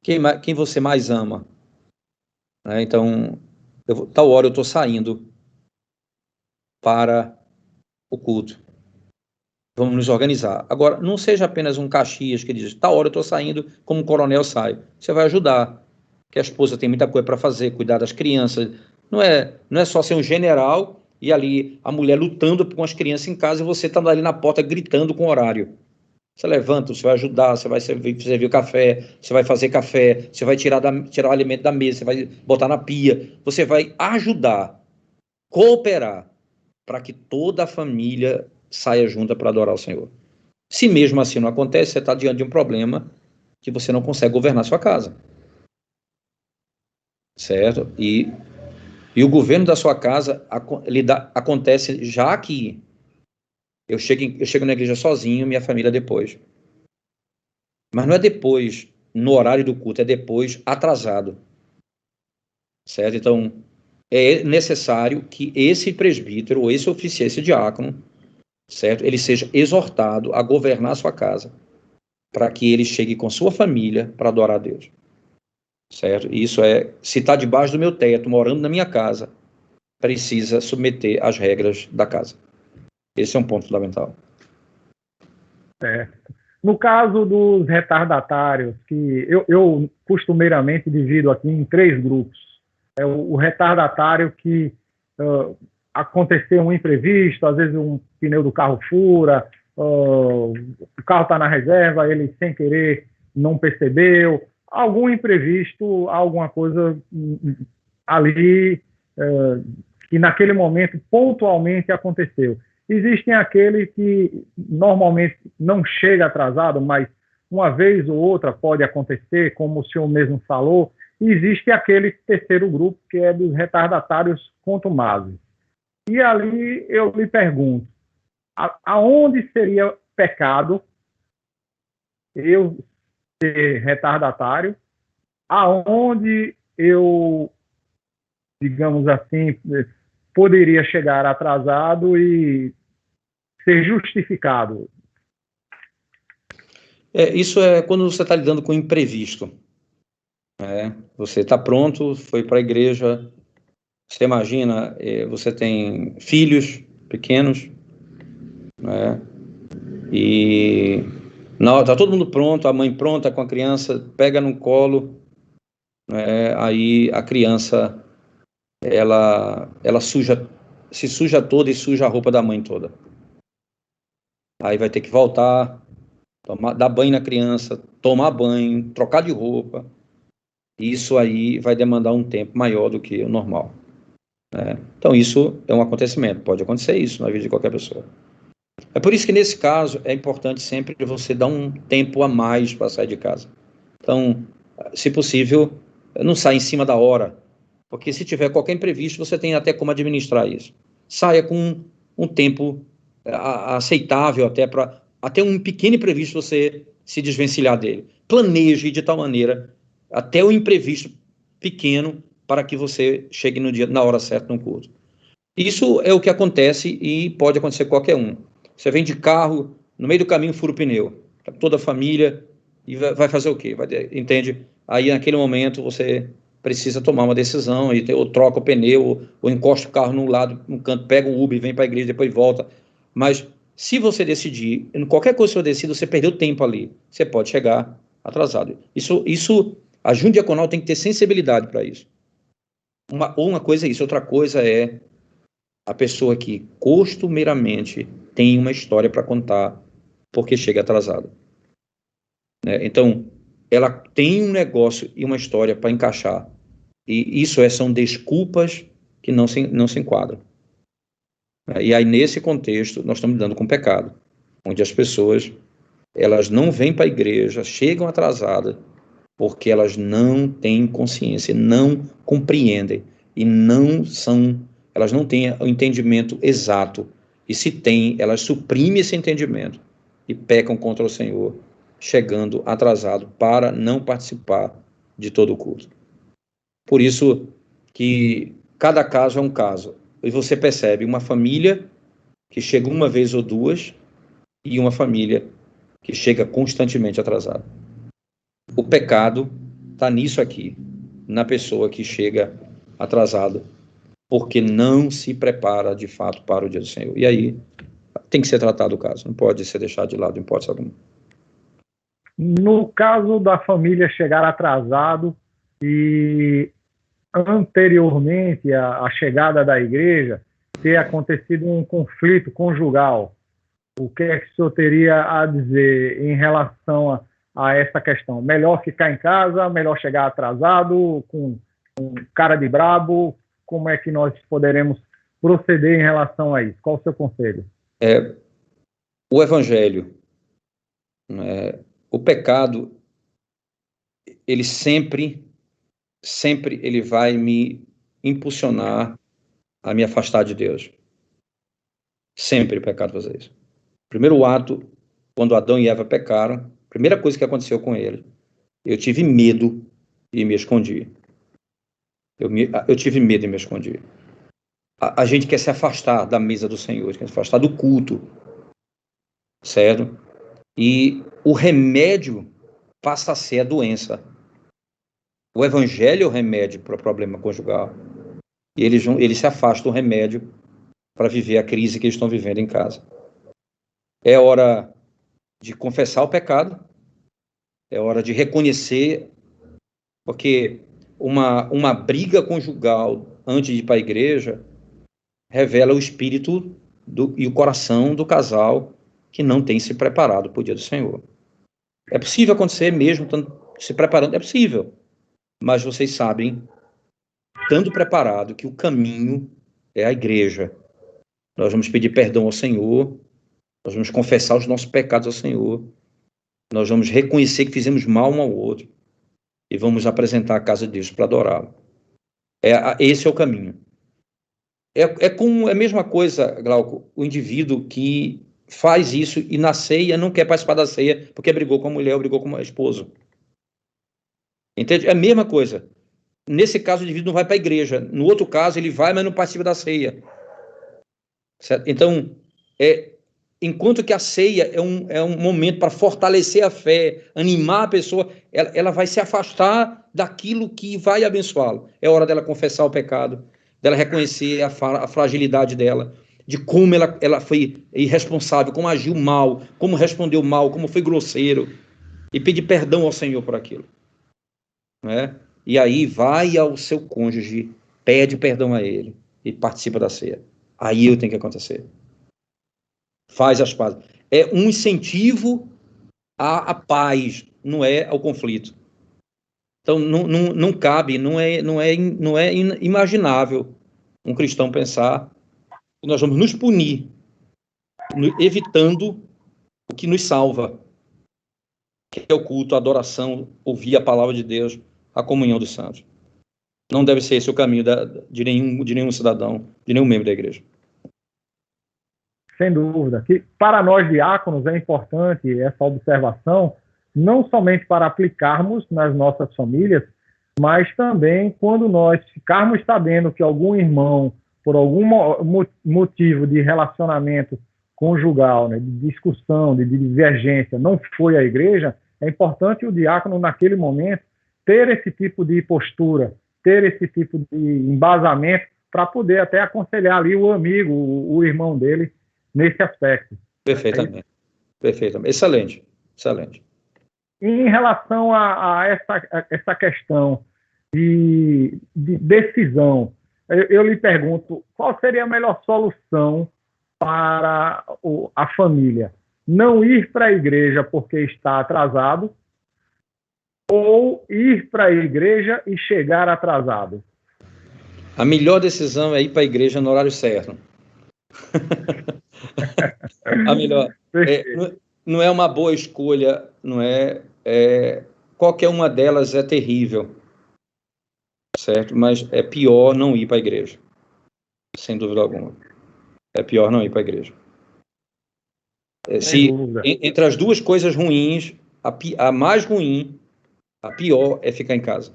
quem você mais ama. Né? Então, tal hora eu estou saindo para o culto. Vamos nos organizar. Agora, não seja apenas um Caxias que diz, tal hora eu estou saindo, como um coronel sai. Você vai ajudar, que a esposa tem muita coisa para fazer, cuidar das crianças. Não é só ser um general e ali a mulher lutando com as crianças em casa e você está ali na porta gritando com o horário. Você levanta, você vai ajudar, você vai servir o café, você vai fazer café, você vai tirar o alimento da mesa, você vai botar na pia, você vai ajudar, cooperar, para que toda a família saia junta para adorar o Senhor. Se mesmo assim não acontece, você está diante de um problema que você não consegue governar sua casa. Certo? E o governo da sua casa acontece já que eu chego na igreja sozinho, minha família depois. Mas não é depois, no horário do culto, é depois atrasado. Certo? Então, é necessário que esse presbítero, ou esse oficial, esse diácono, certo? Ele seja exortado a governar a sua casa, para que ele chegue com sua família para adorar a Deus. Certo? E isso se está debaixo do meu teto, morando na minha casa, precisa submeter às regras da casa. Esse é um ponto fundamental. Certo. No caso dos retardatários, que eu costumeiramente divido aqui em 3 grupos. É o retardatário que aconteceu um imprevisto, às vezes um pneu do carro fura, o carro está na reserva, ele sem querer não percebeu, algum imprevisto, alguma coisa ali que naquele momento pontualmente aconteceu. Existem aqueles que normalmente não chega atrasado, mas uma vez ou outra pode acontecer, como o senhor mesmo falou. E existe aquele terceiro grupo, que é dos retardatários contumazes. E ali eu lhe pergunto, aonde seria pecado eu ser retardatário? Aonde eu, digamos assim, poderia chegar atrasado e ser justificado? Isso é quando você está lidando com imprevisto. Você está pronto, foi para a igreja, você imagina, você tem filhos pequenos, né? E está todo mundo pronto, a mãe pronta com a criança, pega no colo, né? Aí a criança ela se suja toda e suja a roupa da mãe toda. Aí vai ter que voltar, dar banho na criança, tomar banho, trocar de roupa. Isso aí vai demandar um tempo maior do que o normal. Né? Então isso é um acontecimento, pode acontecer isso na vida de qualquer pessoa. É por isso que nesse caso é importante sempre você dar um tempo a mais para sair de casa. Então, se possível, não saia em cima da hora, porque se tiver qualquer imprevisto, você tem até como administrar isso. Saia com um tempo aceitável até um pequeno imprevisto você se desvencilhar dele. Planeje de tal maneira até o imprevisto pequeno para que você chegue na hora certa no culto. Isso é o que acontece e pode acontecer com qualquer um. Você vem de carro, no meio do caminho fura o pneu, toda a família, e vai fazer o quê? Entende? Aí naquele momento você precisa tomar uma decisão, ou troca o pneu, ou encosta o carro num lado, num canto, pega um Uber, vem para a igreja, depois volta. Mas se você decidir, qualquer coisa que você decida, você perdeu tempo ali, você pode chegar atrasado. A junta diaconal tem que ter sensibilidade para isso. Uma coisa é isso, outra coisa é a pessoa que costumeiramente tem uma história para contar porque chega atrasada. Então, ela tem um negócio e uma história para encaixar. E isso são desculpas que não se enquadram. E aí, nesse contexto, nós estamos lidando com pecado, onde as pessoas elas não vêm para a igreja, chegam atrasadas, porque elas não têm consciência, não compreendem e elas não têm o entendimento exato. E se tem, elas suprimem esse entendimento e pecam contra o Senhor, chegando atrasado para não participar de todo o culto. Por isso que cada caso é um caso. E você percebe uma família que chega uma vez ou duas e uma família que chega constantemente atrasada. O pecado está nisso aqui, na pessoa que chega atrasada, porque não se prepara de fato para o dia do Senhor. E aí tem que ser tratado o caso, não pode ser deixado de lado em hipótese alguma. No caso da família chegar atrasado e anteriormente à chegada da igreja ter acontecido um conflito conjugal, o que é que o senhor teria a dizer em relação a essa questão? Melhor ficar em casa, melhor chegar atrasado, com cara de brabo? Como é que nós poderemos proceder em relação a isso? Qual o seu conselho? O evangelho, o pecado, ele sempre ele vai me impulsionar a me afastar de Deus. Sempre o pecado faz isso. Primeiro ato, quando Adão e Eva pecaram, primeira coisa que aconteceu com ele, eu tive medo e me escondi. Eu tive medo e me escondi. A gente quer se afastar da mesa do Senhor, quer se afastar do culto, certo? E o remédio passa a ser a doença. O evangelho é o remédio para o problema conjugal. E eles se afastam do remédio para viver a crise que eles estão vivendo em casa. É hora de confessar o pecado, é hora de reconhecer, porque uma briga conjugal antes de ir para a igreja revela o espírito e o coração do casal que não tem se preparado para o dia do Senhor. É possível acontecer mesmo se preparando, é possível, mas vocês sabem, estando preparado, que o caminho é a igreja. Nós vamos pedir perdão ao Senhor, nós vamos confessar os nossos pecados ao Senhor, nós vamos reconhecer que fizemos mal um ao outro e vamos apresentar a casa de Deus para adorá-lo. Esse é o caminho. É a mesma coisa, Glauco, o indivíduo que faz isso e na ceia não quer participar da ceia porque brigou com a mulher ou brigou com a esposa. Entende? É a mesma coisa. Nesse caso, o indivíduo não vai para a igreja. No outro caso, ele vai, mas não participa da ceia. Certo? Então, enquanto que a ceia é um momento para fortalecer a fé, animar a pessoa, ela vai se afastar daquilo que vai abençoá-lo. É hora dela confessar o pecado, dela reconhecer a fragilidade dela, de como ela foi irresponsável, como agiu mal, como respondeu mal, como foi grosseiro, e pedir perdão ao Senhor por aquilo. Né? E aí vai ao seu cônjuge, pede perdão a ele e participa da ceia. Aí tem que acontecer. Faz as pazes. É um incentivo à paz, não é ao conflito. Então, não cabe, não é imaginável um cristão pensar que nós vamos nos punir, evitando o que nos salva. que é o culto, a adoração, ouvir a palavra de Deus, a comunhão dos santos. Não deve ser esse o caminho de nenhum cidadão, de nenhum membro da igreja. Sem dúvida. Que para nós diáconos é importante essa observação, não somente para aplicarmos nas nossas famílias, mas também quando nós ficarmos sabendo que algum irmão, por algum motivo de relacionamento conjugal, né, de discussão, de divergência, não foi à igreja, é importante o diácono, naquele momento, ter esse tipo de postura, ter esse tipo de embasamento, para poder até aconselhar ali o amigo, o irmão dele, nesse aspecto. Perfeitamente. Perfeitamente. Excelente. Excelente. Em relação a essa questão de decisão, eu lhe pergunto, qual seria a melhor solução para a família? Não ir para a igreja porque está atrasado ou ir para a igreja e chegar atrasado? A melhor decisão é ir para a igreja no horário certo. A melhor. Não é uma boa escolha, não é? Qualquer uma delas é terrível, certo? Mas é pior não ir para a igreja, sem dúvida alguma. É pior não ir para a igreja. Entre as duas coisas ruins, a mais ruim, a pior é ficar em casa.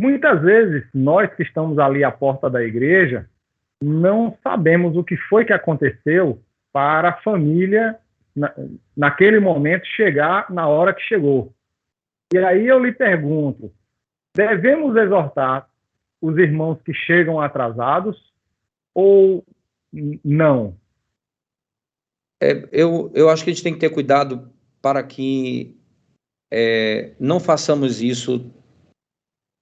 Muitas vezes, nós que estamos ali à porta da igreja, não sabemos o que foi que aconteceu para a família, naquele momento, chegar na hora que chegou. E aí eu lhe pergunto, devemos exortar os irmãos que chegam atrasados ou não? Eu acho que a gente tem que ter cuidado para que não façamos isso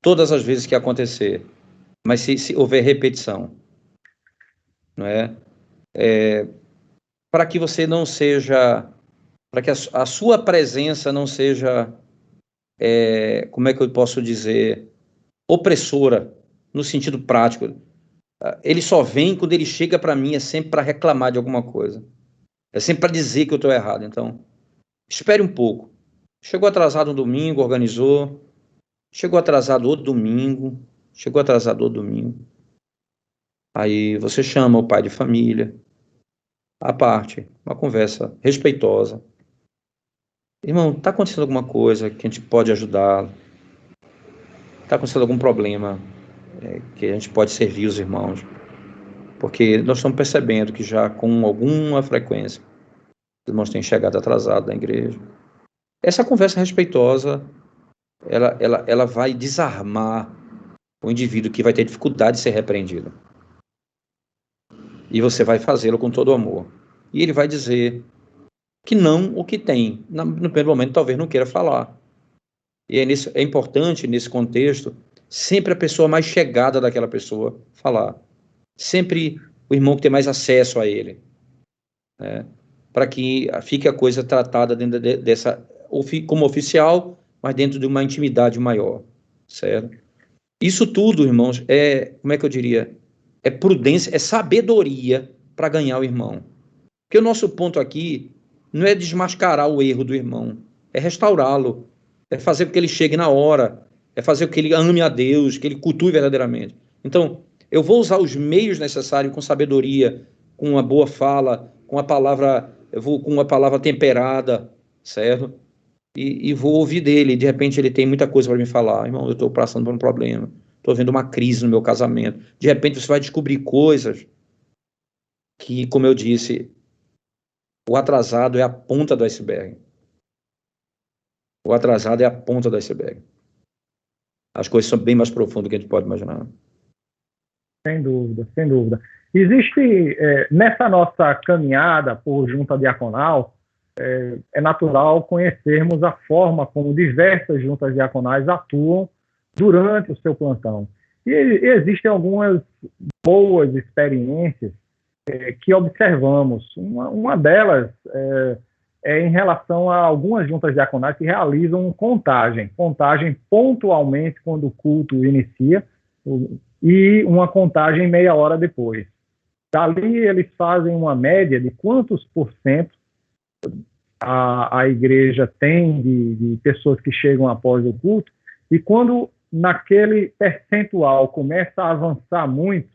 todas as vezes que acontecer, mas se houver repetição, não é? Para que você não seja, para que a sua presença não seja, como é que eu posso dizer, opressora, no sentido prático. Ele só vem quando ele chega para mim, é sempre para reclamar de alguma coisa, é sempre para dizer que eu estou errado. Então, espere um pouco. Chegou atrasado um domingo, organizou. Chegou atrasado outro domingo. Aí você chama o pai de família, à parte, uma conversa respeitosa. Irmão, está acontecendo alguma coisa que a gente pode ajudar? Está acontecendo algum problema que a gente pode servir os irmãos? Porque nós estamos percebendo que já com alguma frequência os irmãos têm chegado atrasados na igreja. Essa conversa respeitosa, ela vai desarmar o indivíduo que vai ter dificuldade de ser repreendido. E você vai fazê-lo com todo o amor. E ele vai dizer que não o que tem. No primeiro momento, talvez não queira falar. E é importante, nesse contexto, sempre a pessoa mais chegada daquela pessoa falar. Sempre o irmão que tem mais acesso a ele. Né? Para que fique a coisa tratada dentro dessa, como oficial, mas dentro de uma intimidade maior. Certo? Isso tudo, irmãos, como é que eu diria? É prudência, é sabedoria para ganhar o irmão. Porque o nosso ponto aqui não é desmascarar o erro do irmão, é restaurá-lo, é fazer com que ele chegue na hora, é fazer com que ele ame a Deus, que ele cultue verdadeiramente. Então, eu vou usar os meios necessários com sabedoria, com uma boa fala, com uma palavra temperada, certo? E vou ouvir dele. De repente ele tem muita coisa para me falar. Irmão, eu estou passando por um problema, estou vendo uma crise no meu casamento. De repente você vai descobrir coisas que, como eu disse, o atrasado é a ponta do iceberg. O atrasado é a ponta do iceberg. As coisas são bem mais profundas do que a gente pode imaginar. Sem dúvida, sem dúvida. Existe, nessa nossa caminhada por junta diaconal, é natural conhecermos a forma como diversas juntas diaconais atuam durante o seu plantão. E existem algumas boas experiências que observamos. Uma delas é em relação a algumas juntas diaconais que realizam contagem pontualmente quando o culto inicia e uma contagem meia hora depois. Dali eles fazem uma média de quantos por cento a igreja tem de pessoas que chegam após o culto, e quando naquele percentual começa a avançar muito,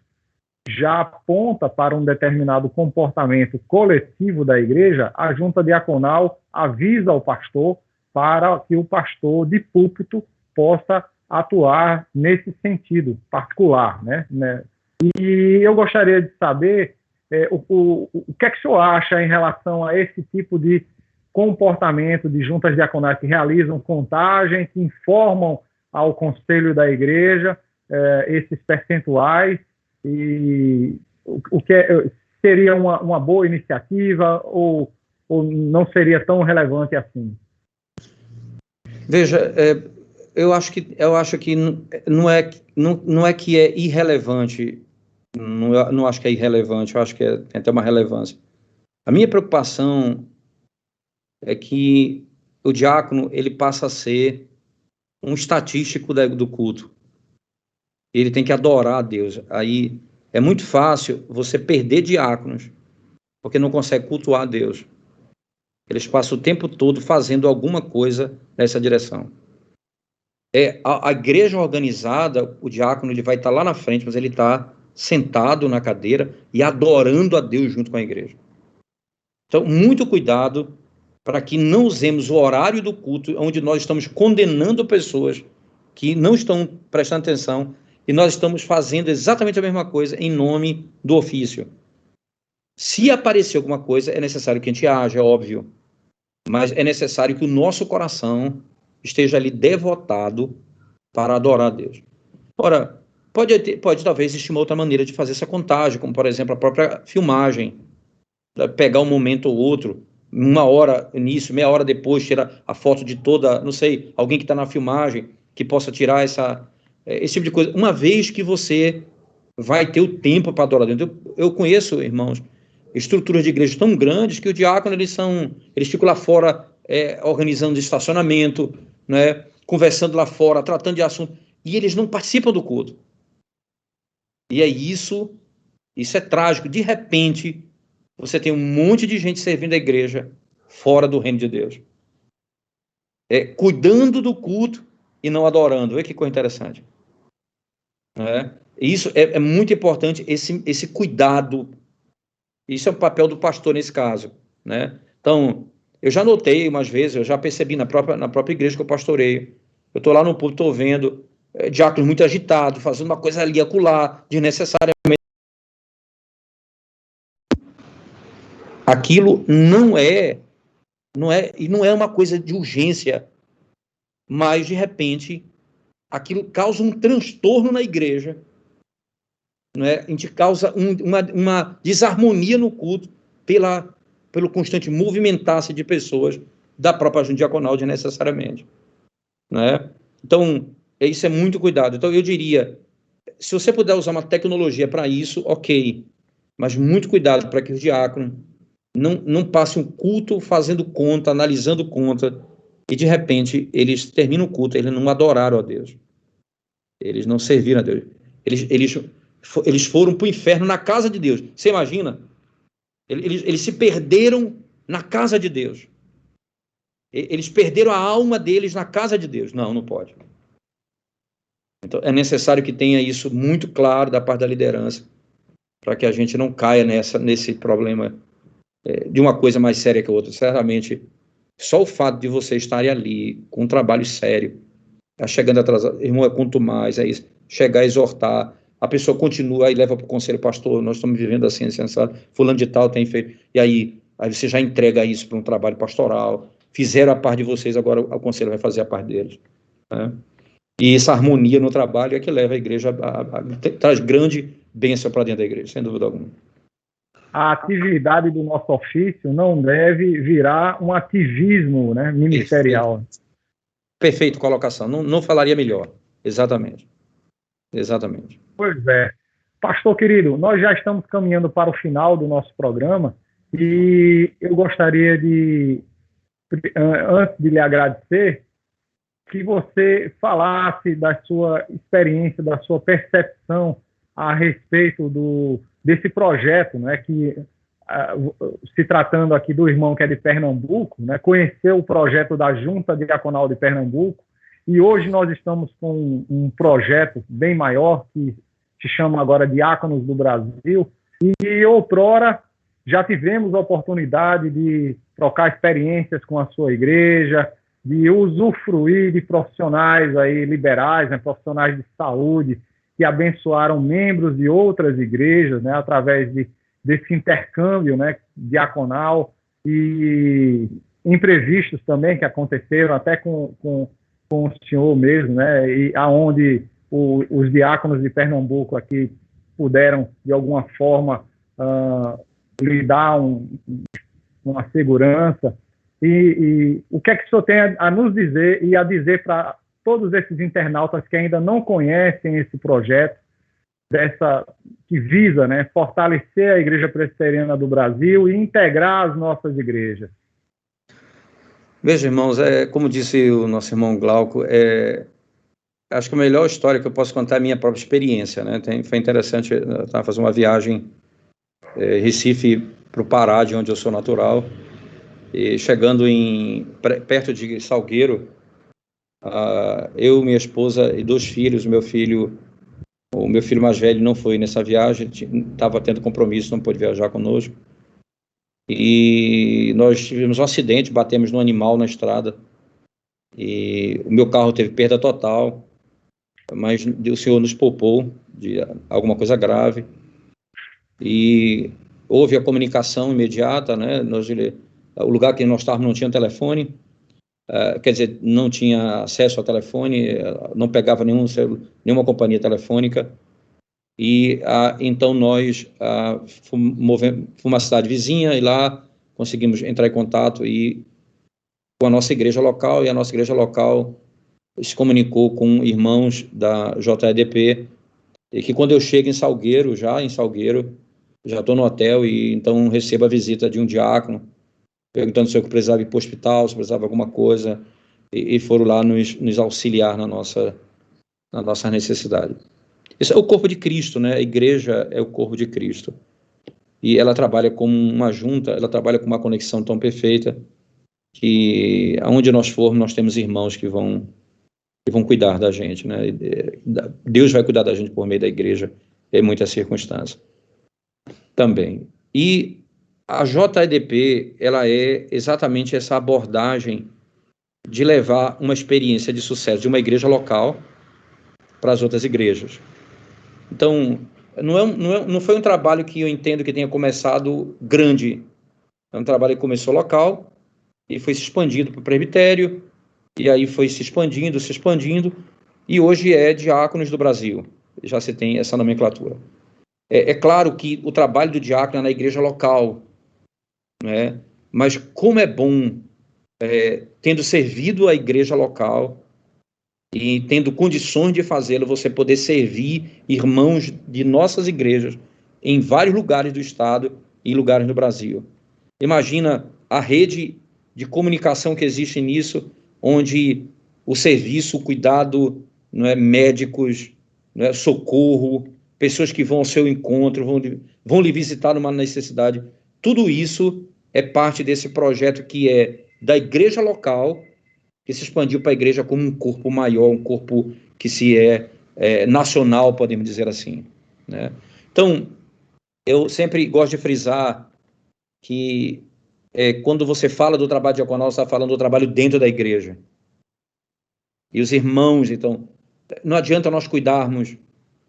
já aponta para um determinado comportamento coletivo da igreja, a junta diaconal avisa o pastor para que o pastor de púlpito possa atuar nesse sentido particular, né? E eu gostaria de saber o que é que o senhor acha em relação a esse tipo de comportamento de juntas diaconais que realizam contagem, que informam ao conselho da igreja esses percentuais, e o que seria uma boa iniciativa ou não seria tão relevante assim? Veja, eu acho que não é que é irrelevante, não acho que é irrelevante, eu acho que tem até uma relevância. A minha preocupação é que o diácono ele passa a ser um estatístico do culto. Ele tem que adorar a Deus. Aí é muito fácil você perder diáconos, porque não consegue cultuar a Deus. Eles passam o tempo todo fazendo alguma coisa nessa direção. A igreja organizada, o diácono ele vai estar lá na frente, mas ele está sentado na cadeira e adorando a Deus junto com a igreja. Então, muito cuidado para que não usemos o horário do culto, onde nós estamos condenando pessoas que não estão prestando atenção, e nós estamos fazendo exatamente a mesma coisa em nome do ofício. Se aparecer alguma coisa, é necessário que a gente haja, é óbvio, mas é necessário que o nosso coração esteja ali devotado para adorar a Deus. Ora, pode talvez existir uma outra maneira de fazer essa contagem, como, por exemplo, a própria filmagem, pegar um momento ou outro, uma hora início, meia hora depois, tirar a foto de toda, não sei, alguém que está na filmagem, que possa tirar esse tipo de coisa, uma vez que você vai ter o tempo para adorar a Deus. Eu conheço, irmãos, estruturas de igreja tão grandes que o diácono, eles ficam lá fora organizando estacionamento, né, conversando lá fora, tratando de assunto, e eles não participam do culto. E é isso é trágico. De repente, você tem um monte de gente servindo a igreja fora do reino de Deus. Cuidando do culto e não adorando. Olha que coisa interessante. Isso é muito importante, esse cuidado. Isso é o papel do pastor nesse caso, né? Então, eu já notei umas vezes, eu já percebi na própria igreja que eu pastoreio. Eu estou lá no púlpito, estou vendo diáconos muito agitados, fazendo uma coisa ali, acolá, desnecessariamente. Aquilo não é uma coisa de urgência, mas, de repente, aquilo causa um transtorno na igreja, né? A gente causa uma desarmonia no culto pelo constante movimentar-se de pessoas da própria junta diaconal desnecessariamente, né? Então, isso é muito cuidado. Então, eu diria, se você puder usar uma tecnologia para isso, ok, mas muito cuidado para que os diáconos não passem um culto fazendo conta, analisando conta, e de repente eles terminam o culto, eles não adoraram a Deus, eles não serviram a Deus, eles foram para o inferno na casa de Deus. Você imagina? Eles se perderam na casa de Deus, eles perderam a alma deles na casa de Deus. Não pode. Então é necessário que tenha isso muito claro da parte da liderança, para que a gente não caia nesse problema de uma coisa mais séria que a outra. Certamente, só o fato de você estarem ali com um trabalho sério, tá chegando atrasado, irmão, quanto mais é isso, chegar a exortar, a pessoa continua e leva para o conselho, pastor, nós estamos vivendo assim, fulano de tal tem feito, e aí você já entrega isso para um trabalho pastoral, fizeram a parte de vocês, agora o conselho vai fazer a parte deles, né? E essa harmonia no trabalho é que leva a igreja traz grande bênção para dentro da igreja, sem dúvida alguma. A atividade do nosso ofício não deve virar um ativismo, né, ministerial. Perfeito colocação. Não falaria melhor. Exatamente. Pois é. Pastor querido, nós já estamos caminhando para o final do nosso programa e eu gostaria de, antes de lhe agradecer, que você falasse da sua experiência, da sua percepção a respeito desse projeto, né, que se tratando aqui do irmão que é de Pernambuco, né, conheceu o projeto da Junta Diaconal de Pernambuco, e hoje nós estamos com um projeto bem maior, que se chama agora Diáconos do Brasil, e outrora já tivemos a oportunidade de trocar experiências com a sua igreja, de usufruir de profissionais aí liberais, né, profissionais de saúde, que abençoaram membros de outras igrejas, né, através desse intercâmbio, né, diaconal, e imprevistos também que aconteceram, até com o senhor mesmo, né, e aonde os diáconos de Pernambuco aqui puderam, de alguma forma, lhe dar uma segurança. E o que é que o senhor tem a nos dizer e a dizer para todos esses internautas que ainda não conhecem esse projeto, que visa, né, fortalecer a Igreja Presbiteriana do Brasil e integrar as nossas igrejas? Veja, irmãos, como disse o nosso irmão Glauco, acho que a melhor história que eu posso contar é a minha própria experiência, né? Foi interessante, eu estava fazendo uma viagem Recife para o Pará, de onde eu sou natural, e chegando perto de Salgueiro, eu, minha esposa e 2 filhos, o meu filho mais velho não foi nessa viagem, estava tendo compromisso, não pôde viajar conosco, e nós tivemos um acidente, batemos num animal na estrada, e o meu carro teve perda total, mas o Senhor nos poupou de alguma coisa grave, e houve a comunicação imediata, né? O lugar que nós estávamos não tinha telefone, quer dizer, não tinha acesso ao telefone, não pegava nenhuma companhia telefônica, e então nós fomos uma cidade vizinha, e lá conseguimos entrar em contato com a nossa igreja local, e a nossa igreja local se comunicou com irmãos da JEDP, e que quando eu chego em Salgueiro, já estou no hotel, e então recebo a visita de um diácono, perguntando se eu precisava ir para o hospital, se precisava de alguma coisa, e foram lá nos auxiliar na nossa necessidade. Isso é o corpo de Cristo, né? A igreja é o corpo de Cristo. E ela trabalha como uma junta, ela trabalha com uma conexão tão perfeita, que aonde nós formos, nós temos irmãos que vão cuidar da gente, né? Deus vai cuidar da gente por meio da igreja, em muitas circunstâncias também. E a JEDP, ela é exatamente essa abordagem de levar uma experiência de sucesso de uma igreja local para as outras igrejas. Então, não foi um trabalho que eu entendo que tenha começado grande. É um trabalho que começou local e foi se expandindo para o presbitério, e aí foi se expandindo, e hoje é Diáconos do Brasil. Já se tem essa nomenclatura. É claro que o trabalho do diácono é na igreja local, né? Mas como é bom, tendo servido a igreja local e tendo condições de fazê-lo, você poder servir irmãos de nossas igrejas em vários lugares do estado e lugares do Brasil. Imagina a rede de comunicação que existe nisso, onde o serviço, o cuidado, não é, médicos, não é, socorro, pessoas que vão ao seu encontro, vão lhe visitar numa necessidade. Tudo isso é parte desse projeto que é da igreja local, que se expandiu para a igreja como um corpo maior, um corpo que nacional, podemos dizer assim, né? Então, eu sempre gosto de frisar que quando você fala do trabalho diaconal, você está falando do trabalho dentro da igreja. E os irmãos, então, não adianta nós cuidarmos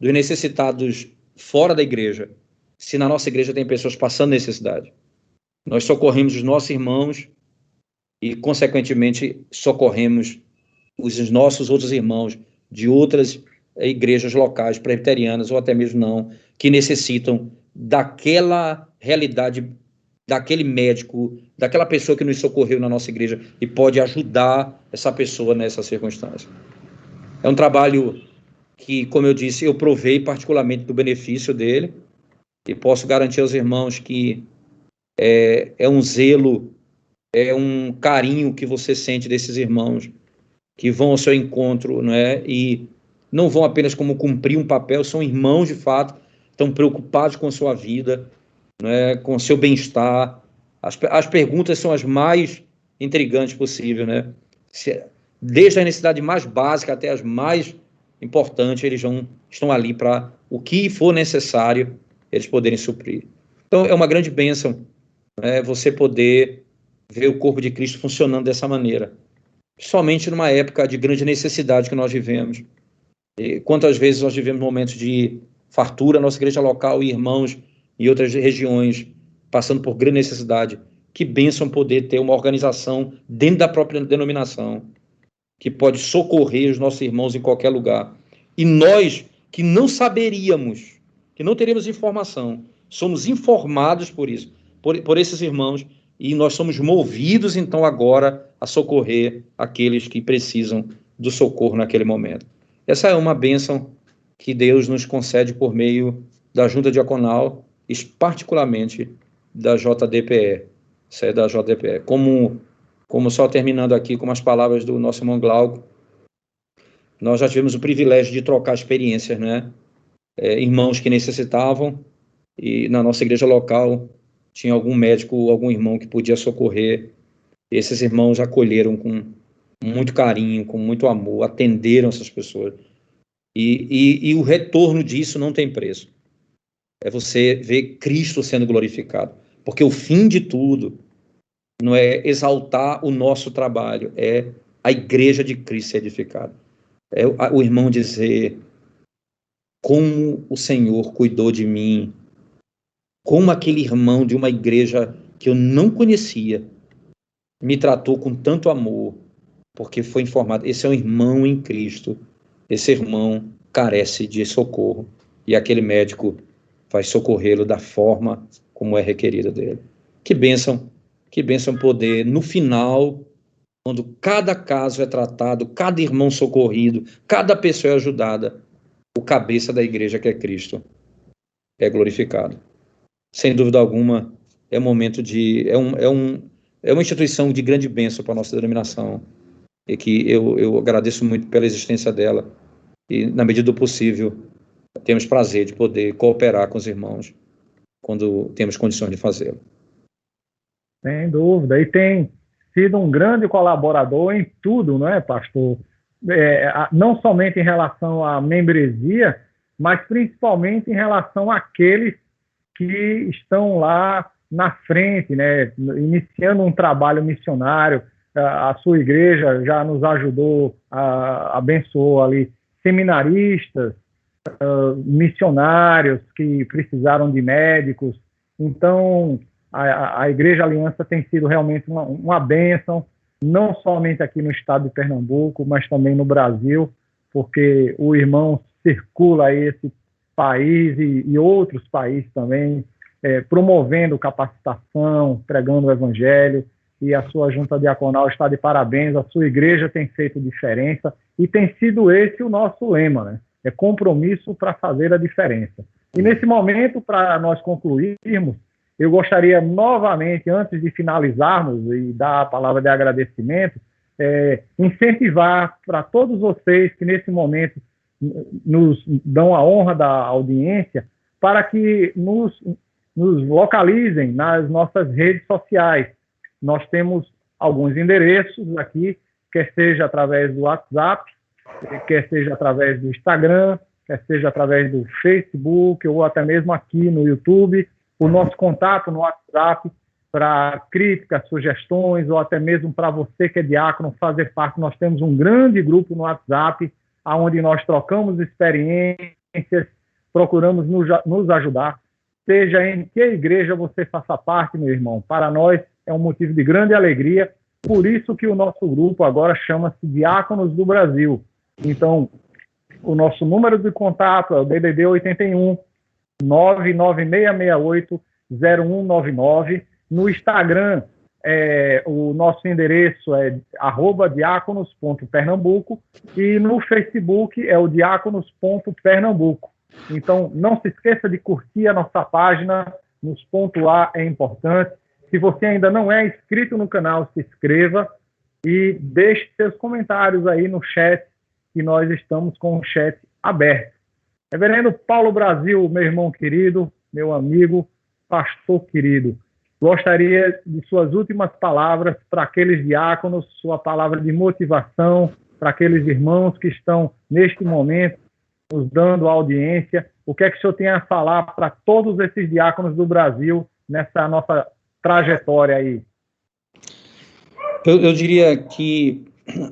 dos necessitados fora da igreja, se na nossa igreja tem pessoas passando necessidade. Nós socorremos os nossos irmãos e, consequentemente, socorremos os nossos outros irmãos de outras igrejas locais, presbiterianas ou até mesmo não, que necessitam daquela realidade, daquele médico, daquela pessoa que nos socorreu na nossa igreja e pode ajudar essa pessoa nessa circunstância. É um trabalho que, como eu disse, eu provei particularmente do benefício dele, e posso garantir aos irmãos que é um zelo, é um carinho que você sente desses irmãos que vão ao seu encontro, não é? E não vão apenas como cumprir um papel, são irmãos de fato, estão preocupados com a sua vida, né, com seu bem-estar. As perguntas são as mais intrigantes possível, né? Desde a necessidade mais básica até as mais importantes, eles estão ali para o que for necessário, eles poderem suprir. Então, é uma grande bênção, né, você poder ver o corpo de Cristo funcionando dessa maneira, somente numa época de grande necessidade que nós vivemos. E quantas vezes nós vivemos momentos de fartura, nossa igreja local e irmãos em outras regiões passando por grande necessidade. Que bênção poder ter uma organização dentro da própria denominação que pode socorrer os nossos irmãos em qualquer lugar. E nós que não saberíamos, que não teríamos informação, somos informados por isso, por esses irmãos, e nós somos movidos então agora a socorrer aqueles que precisam do socorro naquele momento. Essa é uma bênção que Deus nos concede por meio da Junta Diaconal, e particularmente da JDPE, da JDPE. Como só terminando aqui com as palavras do nosso irmão Glauco, nós já tivemos o privilégio de trocar experiências, né? Irmãos que necessitavam, e na nossa igreja local tinha algum médico, algum irmão que podia socorrer. Esses irmãos acolheram com muito carinho, com muito amor, atenderam essas pessoas. E o retorno disso não tem preço. É você ver Cristo sendo glorificado. Porque o fim de tudo não é exaltar o nosso trabalho, é a igreja de Cristo ser edificada. É o irmão dizer: como o Senhor cuidou de mim, como aquele irmão de uma igreja que eu não conhecia me tratou com tanto amor, porque foi informado. Esse é um irmão em Cristo, esse irmão carece de socorro, e aquele médico vai socorrê-lo da forma como é requerida dele. Que bênção poder, no final, quando cada caso é tratado, cada irmão socorrido, cada pessoa é ajudada, o cabeça da igreja, que é Cristo, é glorificado. Sem dúvida alguma, é um momento é uma instituição de grande bênção para a nossa denominação, e que eu agradeço muito pela existência dela, e na medida do possível temos prazer de poder cooperar com os irmãos quando temos condições de fazê-lo. Sem dúvida, e tem sido um grande colaborador em tudo, não é, pastor? Não somente em relação à membresia, mas principalmente em relação àqueles que estão lá na frente, né, iniciando um trabalho missionário. A sua igreja já nos ajudou, abençoou ali seminaristas, missionários que precisaram de médicos. Então, a Igreja Aliança tem sido realmente uma bênção, não somente aqui no estado de Pernambuco, mas também no Brasil, porque o irmão circula esse país e outros países também, promovendo capacitação, pregando o evangelho, e a sua junta diaconal está de parabéns, a sua igreja tem feito diferença, e tem sido esse o nosso lema, né? É compromisso para fazer a diferença. E nesse momento, para nós concluirmos, eu gostaria novamente, antes de finalizarmos e dar a palavra de agradecimento, incentivar para todos vocês que nesse momento nos dão a honra da audiência, para que nos localizem nas nossas redes sociais. Nós temos alguns endereços aqui, quer seja através do WhatsApp, quer seja através do Instagram, quer seja através do Facebook, ou até mesmo aqui no YouTube. O nosso contato no WhatsApp para críticas, sugestões, ou até mesmo para você que é diácono fazer parte. Nós temos um grande grupo no WhatsApp, onde nós trocamos experiências, procuramos nos ajudar. Seja em que igreja você faça parte, meu irmão, para nós é um motivo de grande alegria. Por isso que o nosso grupo agora chama-se Diáconos do Brasil. Então, o nosso número de contato é o DDD 81 996680199. No Instagram, o nosso endereço é @diaconos.pernambuco, e no Facebook é o diaconos.pernambuco. Então, não se esqueça de curtir a nossa página, nos pontuar é importante. Se você ainda não é inscrito no canal, se inscreva e deixe seus comentários aí no chat, que nós estamos com o chat aberto. Reverendo Paulo Brasil, meu irmão querido, meu amigo, pastor querido, gostaria de suas últimas palavras para aqueles diáconos, sua palavra de motivação para aqueles irmãos que estão neste momento nos dando audiência. O que é que o senhor tem a falar para todos esses diáconos do Brasil nessa nossa trajetória aí? Eu diria que,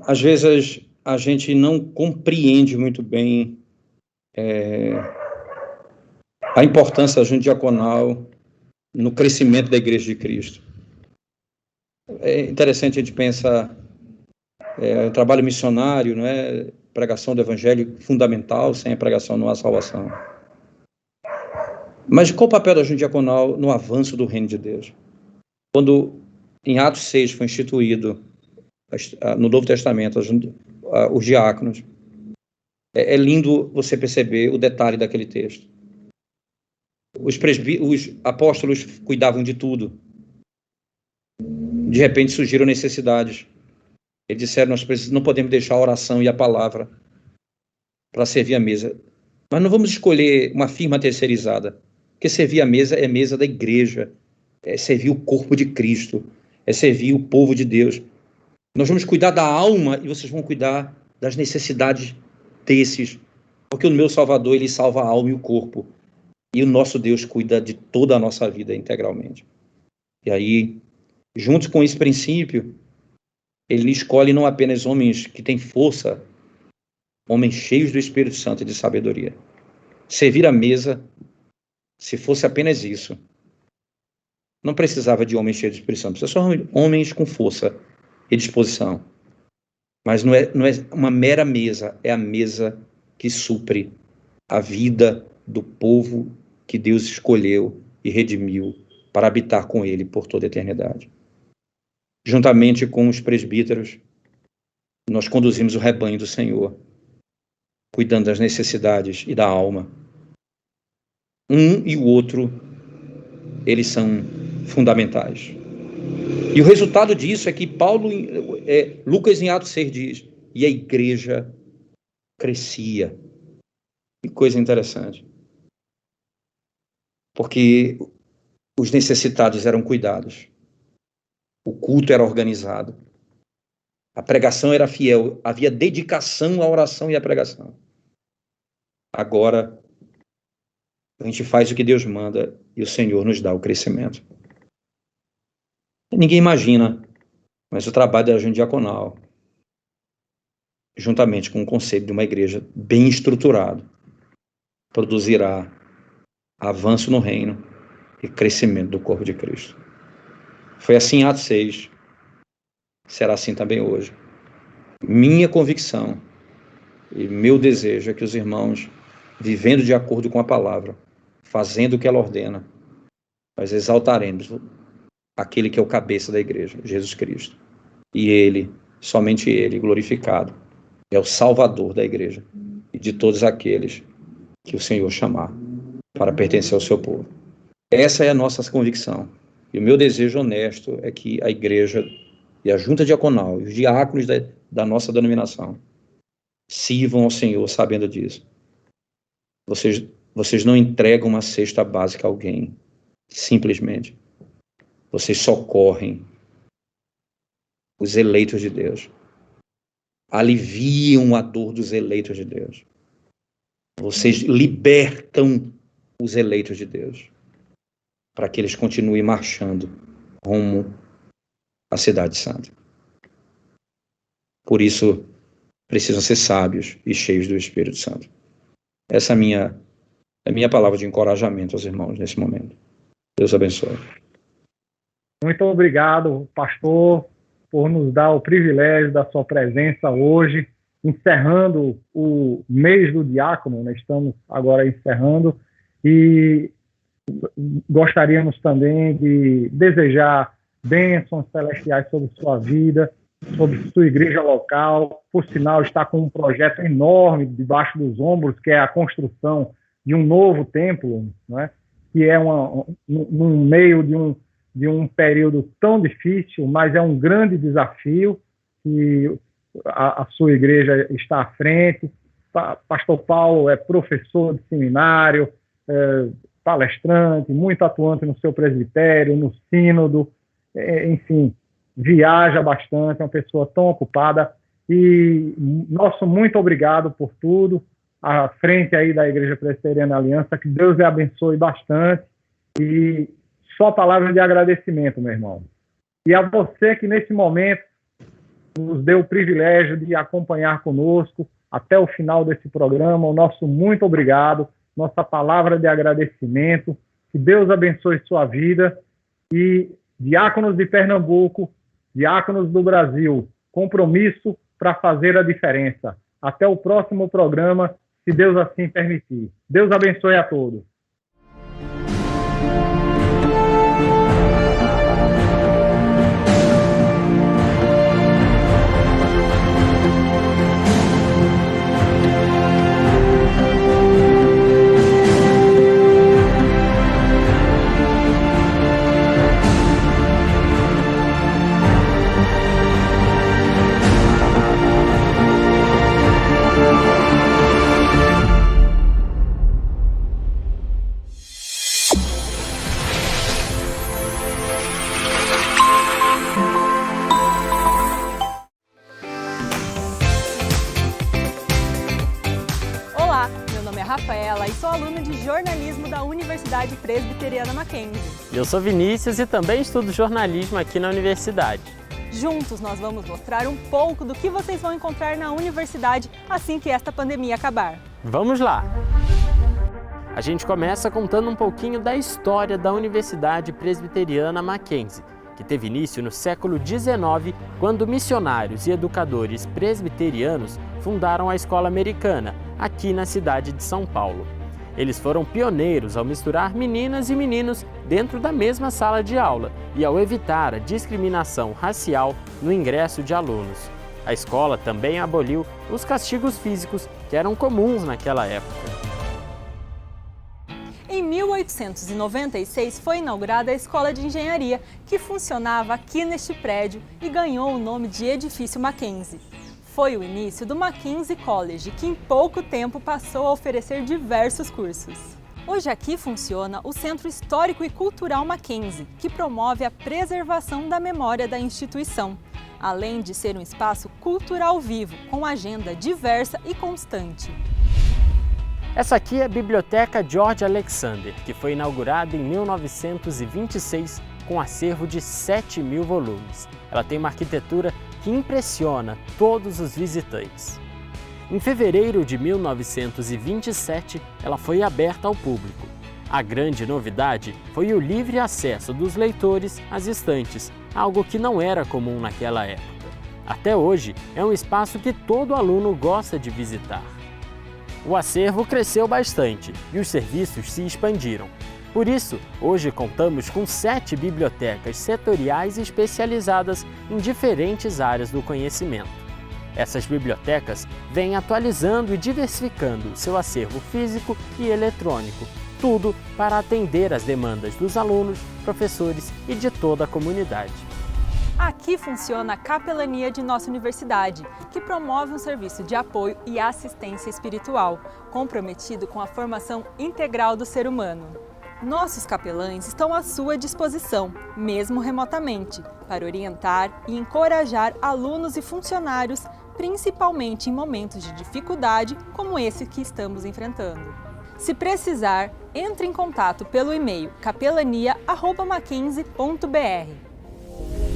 às vezes, a gente não compreende muito bem a importância da junta diaconal no crescimento da Igreja de Cristo. É interessante a gente pensar o trabalho missionário, não é? Pregação do Evangelho fundamental, sem a pregação não há salvação. Mas qual o papel da junta diaconal no avanço do reino de Deus? Quando em Atos 6 foi instituído no Novo Testamento os diáconos, é lindo você perceber o detalhe daquele texto. Os apóstolos cuidavam de tudo. De repente surgiram necessidades. Eles disseram: nós não podemos deixar a oração e a palavra para servir a mesa. Mas não vamos escolher uma firma terceirizada, porque servir a mesa é mesa da igreja, é servir o corpo de Cristo, é servir o povo de Deus. Nós vamos cuidar da alma e vocês vão cuidar das necessidades desses, porque o meu Salvador, ele salva a alma e o corpo, e o nosso Deus cuida de toda a nossa vida integralmente. E aí, junto com esse princípio, ele escolhe não apenas homens que têm força, homens cheios do Espírito Santo e de sabedoria. Servir a mesa, se fosse apenas isso, não precisava de homens cheios do Espírito Santo, precisava só homens com força e disposição. Mas não é uma mera mesa, é a mesa que supre a vida do povo que Deus escolheu e redimiu para habitar com ele por toda a eternidade. Juntamente com os presbíteros, nós conduzimos o rebanho do Senhor, cuidando das necessidades e da alma. Um e o outro, eles são fundamentais. E o resultado disso é que Lucas em Atos 6 diz: e a igreja crescia. Que coisa interessante. Porque os necessitados eram cuidados. O culto era organizado. A pregação era fiel. Havia dedicação à oração e à pregação. Agora, a gente faz o que Deus manda e o Senhor nos dá o crescimento. Ninguém imagina, mas o trabalho da junta diaconal, juntamente com o conselho de uma igreja bem estruturado, produzirá avanço no reino e crescimento do corpo de Cristo. Foi assim em Atos 6, será assim também hoje. Minha convicção e meu desejo é que os irmãos, vivendo de acordo com a palavra, fazendo o que ela ordena, nós exaltaremos aquele que é o cabeça da igreja, Jesus Cristo. E ele, somente ele, glorificado, é o Salvador da igreja e de todos aqueles que o Senhor chamar para pertencer ao seu povo. Essa é a nossa convicção. E o meu desejo honesto é que a igreja e a junta diaconal e os diáconos da nossa denominação sirvam ao Senhor sabendo disso. Vocês não entregam uma cesta básica a alguém, simplesmente. Vocês socorrem os eleitos de Deus. Aliviam a dor dos eleitos de Deus. Vocês libertam os eleitos de Deus, para que eles continuem marchando rumo à Cidade Santa. Por isso, precisam ser sábios e cheios do Espírito Santo. Essa é a minha palavra de encorajamento aos irmãos nesse momento. Deus abençoe. Muito obrigado, pastor, por nos dar o privilégio da sua presença hoje, encerrando o mês do diácono, né? Estamos agora encerrando, e gostaríamos também de desejar bênçãos celestiais sobre sua vida, sobre sua igreja local. Por sinal, está com um projeto enorme debaixo dos ombros, que é a construção de um novo templo, né? Que é no meio de um período tão difícil, mas é um grande desafio que a sua igreja está à frente. Pastor Paulo é professor de seminário, palestrante, muito atuante no seu presbitério, no sínodo, enfim, viaja bastante, é uma pessoa tão ocupada. E nosso muito obrigado por tudo, à frente aí da Igreja Presbiteriana Aliança, que Deus lhe abençoe bastante, e só palavras de agradecimento, meu irmão. E a você que nesse momento nos deu o privilégio de acompanhar conosco até o final desse programa, o nosso muito obrigado, nossa palavra de agradecimento, que Deus abençoe sua vida, e diáconos de Pernambuco, diáconos do Brasil, compromisso para fazer a diferença. Até o próximo programa, se Deus assim permitir. Deus abençoe a todos. Rafaela e sou aluna de jornalismo da Universidade Presbiteriana Mackenzie. Eu sou Vinícius e também estudo jornalismo aqui na universidade. Juntos nós vamos mostrar um pouco do que vocês vão encontrar na universidade assim que esta pandemia acabar. Vamos lá! A gente começa contando um pouquinho da história da Universidade Presbiteriana Mackenzie, que teve início no século XIX, quando missionários e educadores presbiterianos fundaram a Escola Americana, aqui na cidade de São Paulo. Eles foram pioneiros ao misturar meninas e meninos dentro da mesma sala de aula e ao evitar a discriminação racial no ingresso de alunos. A escola também aboliu os castigos físicos que eram comuns naquela época. Em 1896 foi inaugurada a Escola de Engenharia, que funcionava aqui neste prédio e ganhou o nome de Edifício Mackenzie. Foi o início do Mackenzie College, que em pouco tempo passou a oferecer diversos cursos. Hoje aqui funciona o Centro Histórico e Cultural Mackenzie, que promove a preservação da memória da instituição, além de ser um espaço cultural vivo, com agenda diversa e constante. Essa aqui é a Biblioteca George Alexander, que foi inaugurada em 1926 com acervo de 7.000 volumes. Ela tem uma arquitetura que impressiona todos os visitantes. Em fevereiro de 1927, ela foi aberta ao público. A grande novidade foi o livre acesso dos leitores às estantes, algo que não era comum naquela época. Até hoje, é um espaço que todo aluno gosta de visitar. O acervo cresceu bastante e os serviços se expandiram. Por isso, hoje contamos com 7 bibliotecas setoriais especializadas em diferentes áreas do conhecimento. Essas bibliotecas vêm atualizando e diversificando seu acervo físico e eletrônico, tudo para atender às demandas dos alunos, professores e de toda a comunidade. Aqui funciona a capelania de nossa universidade, que promove um serviço de apoio e assistência espiritual, comprometido com a formação integral do ser humano. Nossos capelães estão à sua disposição, mesmo remotamente, para orientar e encorajar alunos e funcionários, principalmente em momentos de dificuldade como esse que estamos enfrentando. Se precisar, entre em contato pelo e-mail capelania@mackenzie.br.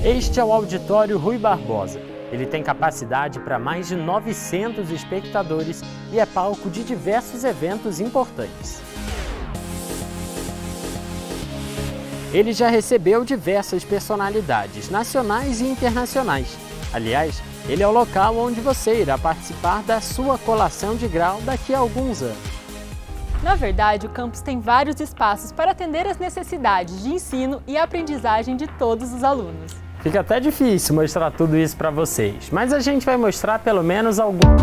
Este é o Auditório Rui Barbosa. Ele tem capacidade para mais de 900 espectadores e é palco de diversos eventos importantes. Ele já recebeu diversas personalidades nacionais e internacionais. Aliás, ele é o local onde você irá participar da sua colação de grau daqui a alguns anos. Na verdade, o campus tem vários espaços para atender às necessidades de ensino e aprendizagem de todos os alunos. Fica até difícil mostrar tudo isso para vocês, mas a gente vai mostrar pelo menos alguns.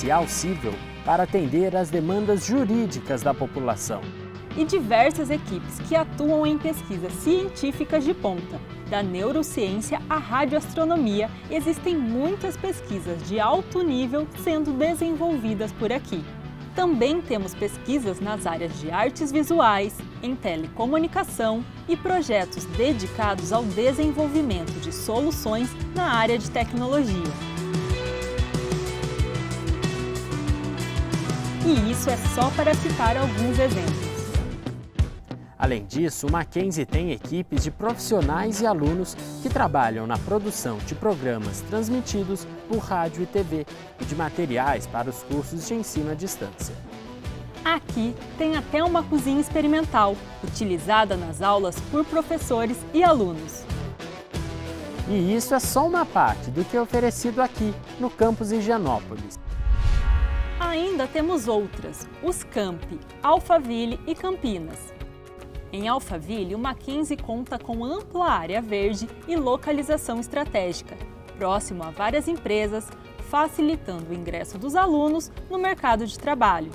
material cível para atender às demandas jurídicas da população. E diversas equipes que atuam em pesquisas científicas de ponta. Da neurociência à radioastronomia, existem muitas pesquisas de alto nível sendo desenvolvidas por aqui. Também temos pesquisas nas áreas de artes visuais, em telecomunicação e projetos dedicados ao desenvolvimento de soluções na área de tecnologia. E isso é só para citar alguns exemplos. Além disso, o Mackenzie tem equipes de profissionais e alunos que trabalham na produção de programas transmitidos por rádio e TV e de materiais para os cursos de ensino à distância. Aqui tem até uma cozinha experimental, utilizada nas aulas por professores e alunos. E isso é só uma parte do que é oferecido aqui, no campus Higienópolis. Ainda temos outras, os campi Alphaville e Campinas. Em Alphaville, o Mackenzie conta com ampla área verde e localização estratégica, próximo a várias empresas, facilitando o ingresso dos alunos no mercado de trabalho.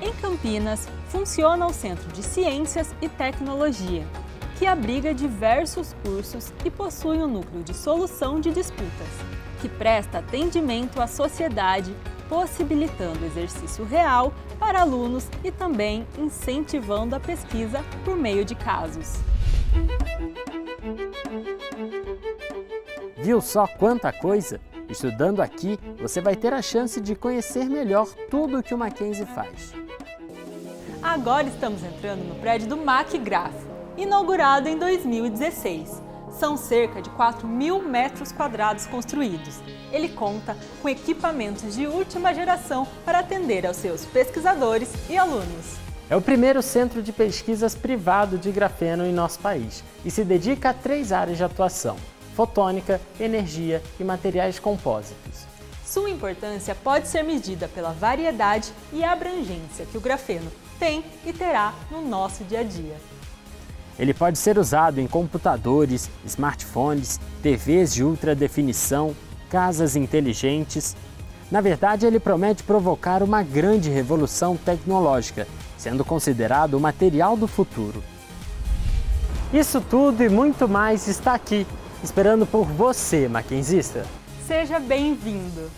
Em Campinas, funciona o Centro de Ciências e Tecnologia, que abriga diversos cursos e possui um núcleo de solução de disputas, que presta atendimento à sociedade, possibilitando o exercício real para alunos e também incentivando a pesquisa por meio de casos. Viu só quanta coisa? Estudando aqui, você vai ter a chance de conhecer melhor tudo o que o Mackenzie faz. Agora estamos entrando no prédio do MacGraph, inaugurado em 2016. São cerca de 4.000 metros quadrados construídos. Ele conta com equipamentos de última geração para atender aos seus pesquisadores e alunos. É o primeiro centro de pesquisas privado de grafeno em nosso país e se dedica a 3 áreas de atuação: fotônica, energia e materiais compósitos. Sua importância pode ser medida pela variedade e abrangência que o grafeno tem e terá no nosso dia a dia. Ele pode ser usado em computadores, smartphones, TVs de ultra definição, casas inteligentes. Na verdade, ele promete provocar uma grande revolução tecnológica, sendo considerado o material do futuro. Isso tudo e muito mais está aqui, esperando por você, mackenzista. Seja bem-vindo!